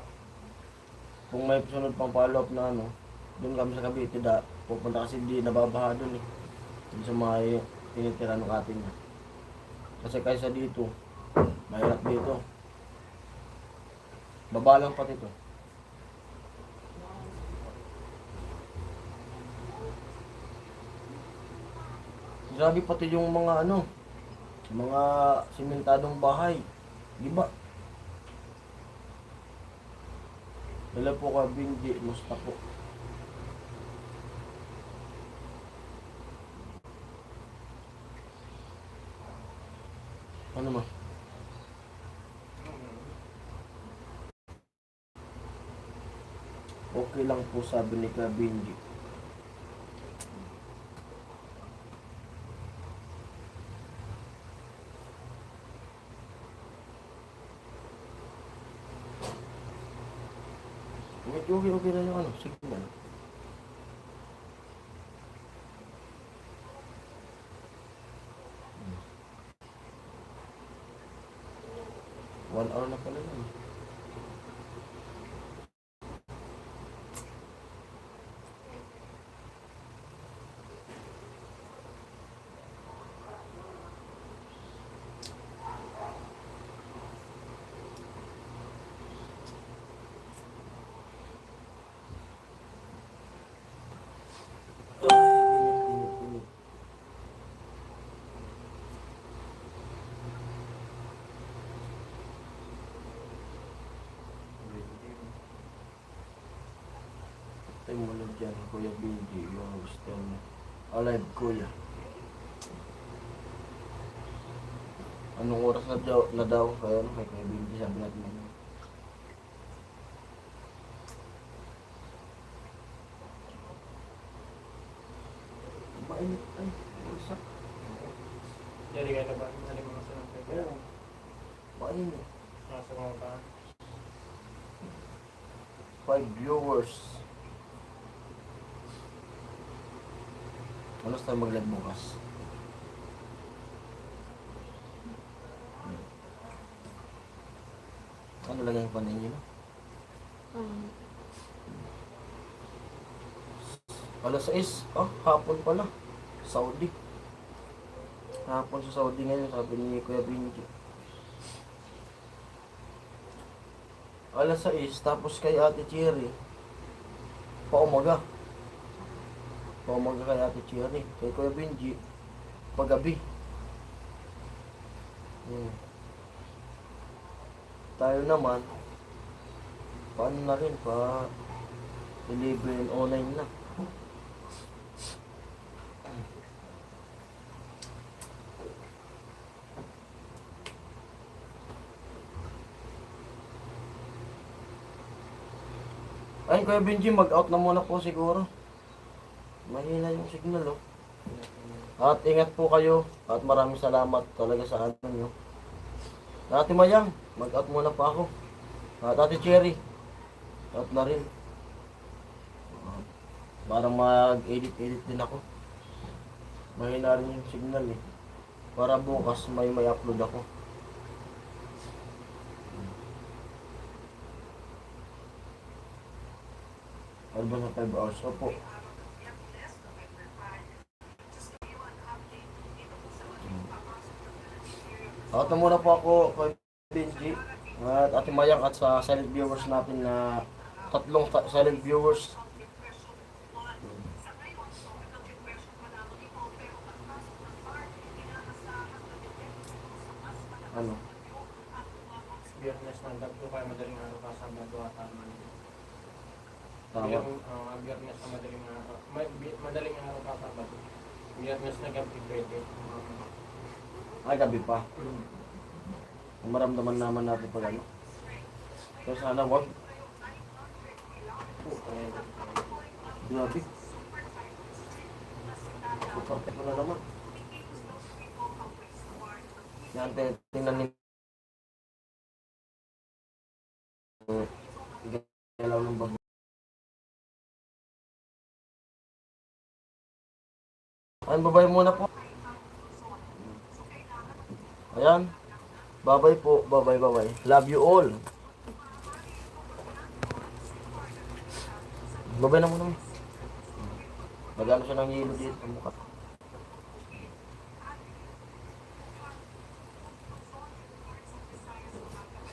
kung may pasunod pang follow-up na ano, doon kami sa Cavite, pupunta kasi di nababaha doon eh. Doon sa mga tinitira ng atin niya. Kasi kaysa dito, mahirap dito. Baba lang pati ito. Grabe pati yung mga ano, mga simentadong bahay. Di ba? Wala po ka Benji, musta po? Ano ma? Okay lang po sabi ni Ka Benji. Medyo okay na yung ano, signal. 1 hour na pala yun. Ay, init. Tayo mo lang dyan, Kuya Benji, yung gusto niya. Alive, Kuya. Anong oras na daw? Kaya ano, kay Kuya Benji, sabi natin ano. Mainit, ay, usak. Jadi kayo na ba? Nalik mo sa mga kaya. Oo, mainit. Nasa mga pa. 5 viewers. Ano tayo mag-live bukas? Ano lagay yung panin nyo? Um, Alas 6. Ah, hapon pala. Saudi. Hapon sa Saudi ngayon, sabi ni Kuya Benji. Alas 6, tapos kay Ate Cherry. Paumaga. Paumaga kay Ate Cherry. Kay Kuya Benji, paggabi. Tayo naman, paano na rin, pa 11 o 9 na. Ay, Kuya Benji, mag-out na muna po siguro. Mahina yung signal, oh. At ingat po kayo. At maraming salamat talaga sa ano nyo. Ate Mayang, mag-out muna pa ako. At Ate Cherry, out na rin. Para mag-edit din ako. Mahina rin yung signal, eh. Para bukas may upload ako. Ano ba sa 5 hours? Opo. Out na muna po ako kay Benji at Ate Mayang at sa silent viewers natin na tatlong silent viewers. Ano? Biyernes ng Dabdo kayo madaling araw ka sa Sabado at Tama. Biyernes na madaling araw. Madaling araw ka sa Sabado. Biyernes na gabi pwede. Ay, gabi pa. Maramdaman naman natin pag ano. So sana wag. Grabe. Perfect mo na naman. Yan, tingnan niyo. Galaw ng bag. Ayan, babay muna po. Ayan. Babay po. Babay. Love you all. Babay na muna. Magano siya ng yelo dito sa mukha.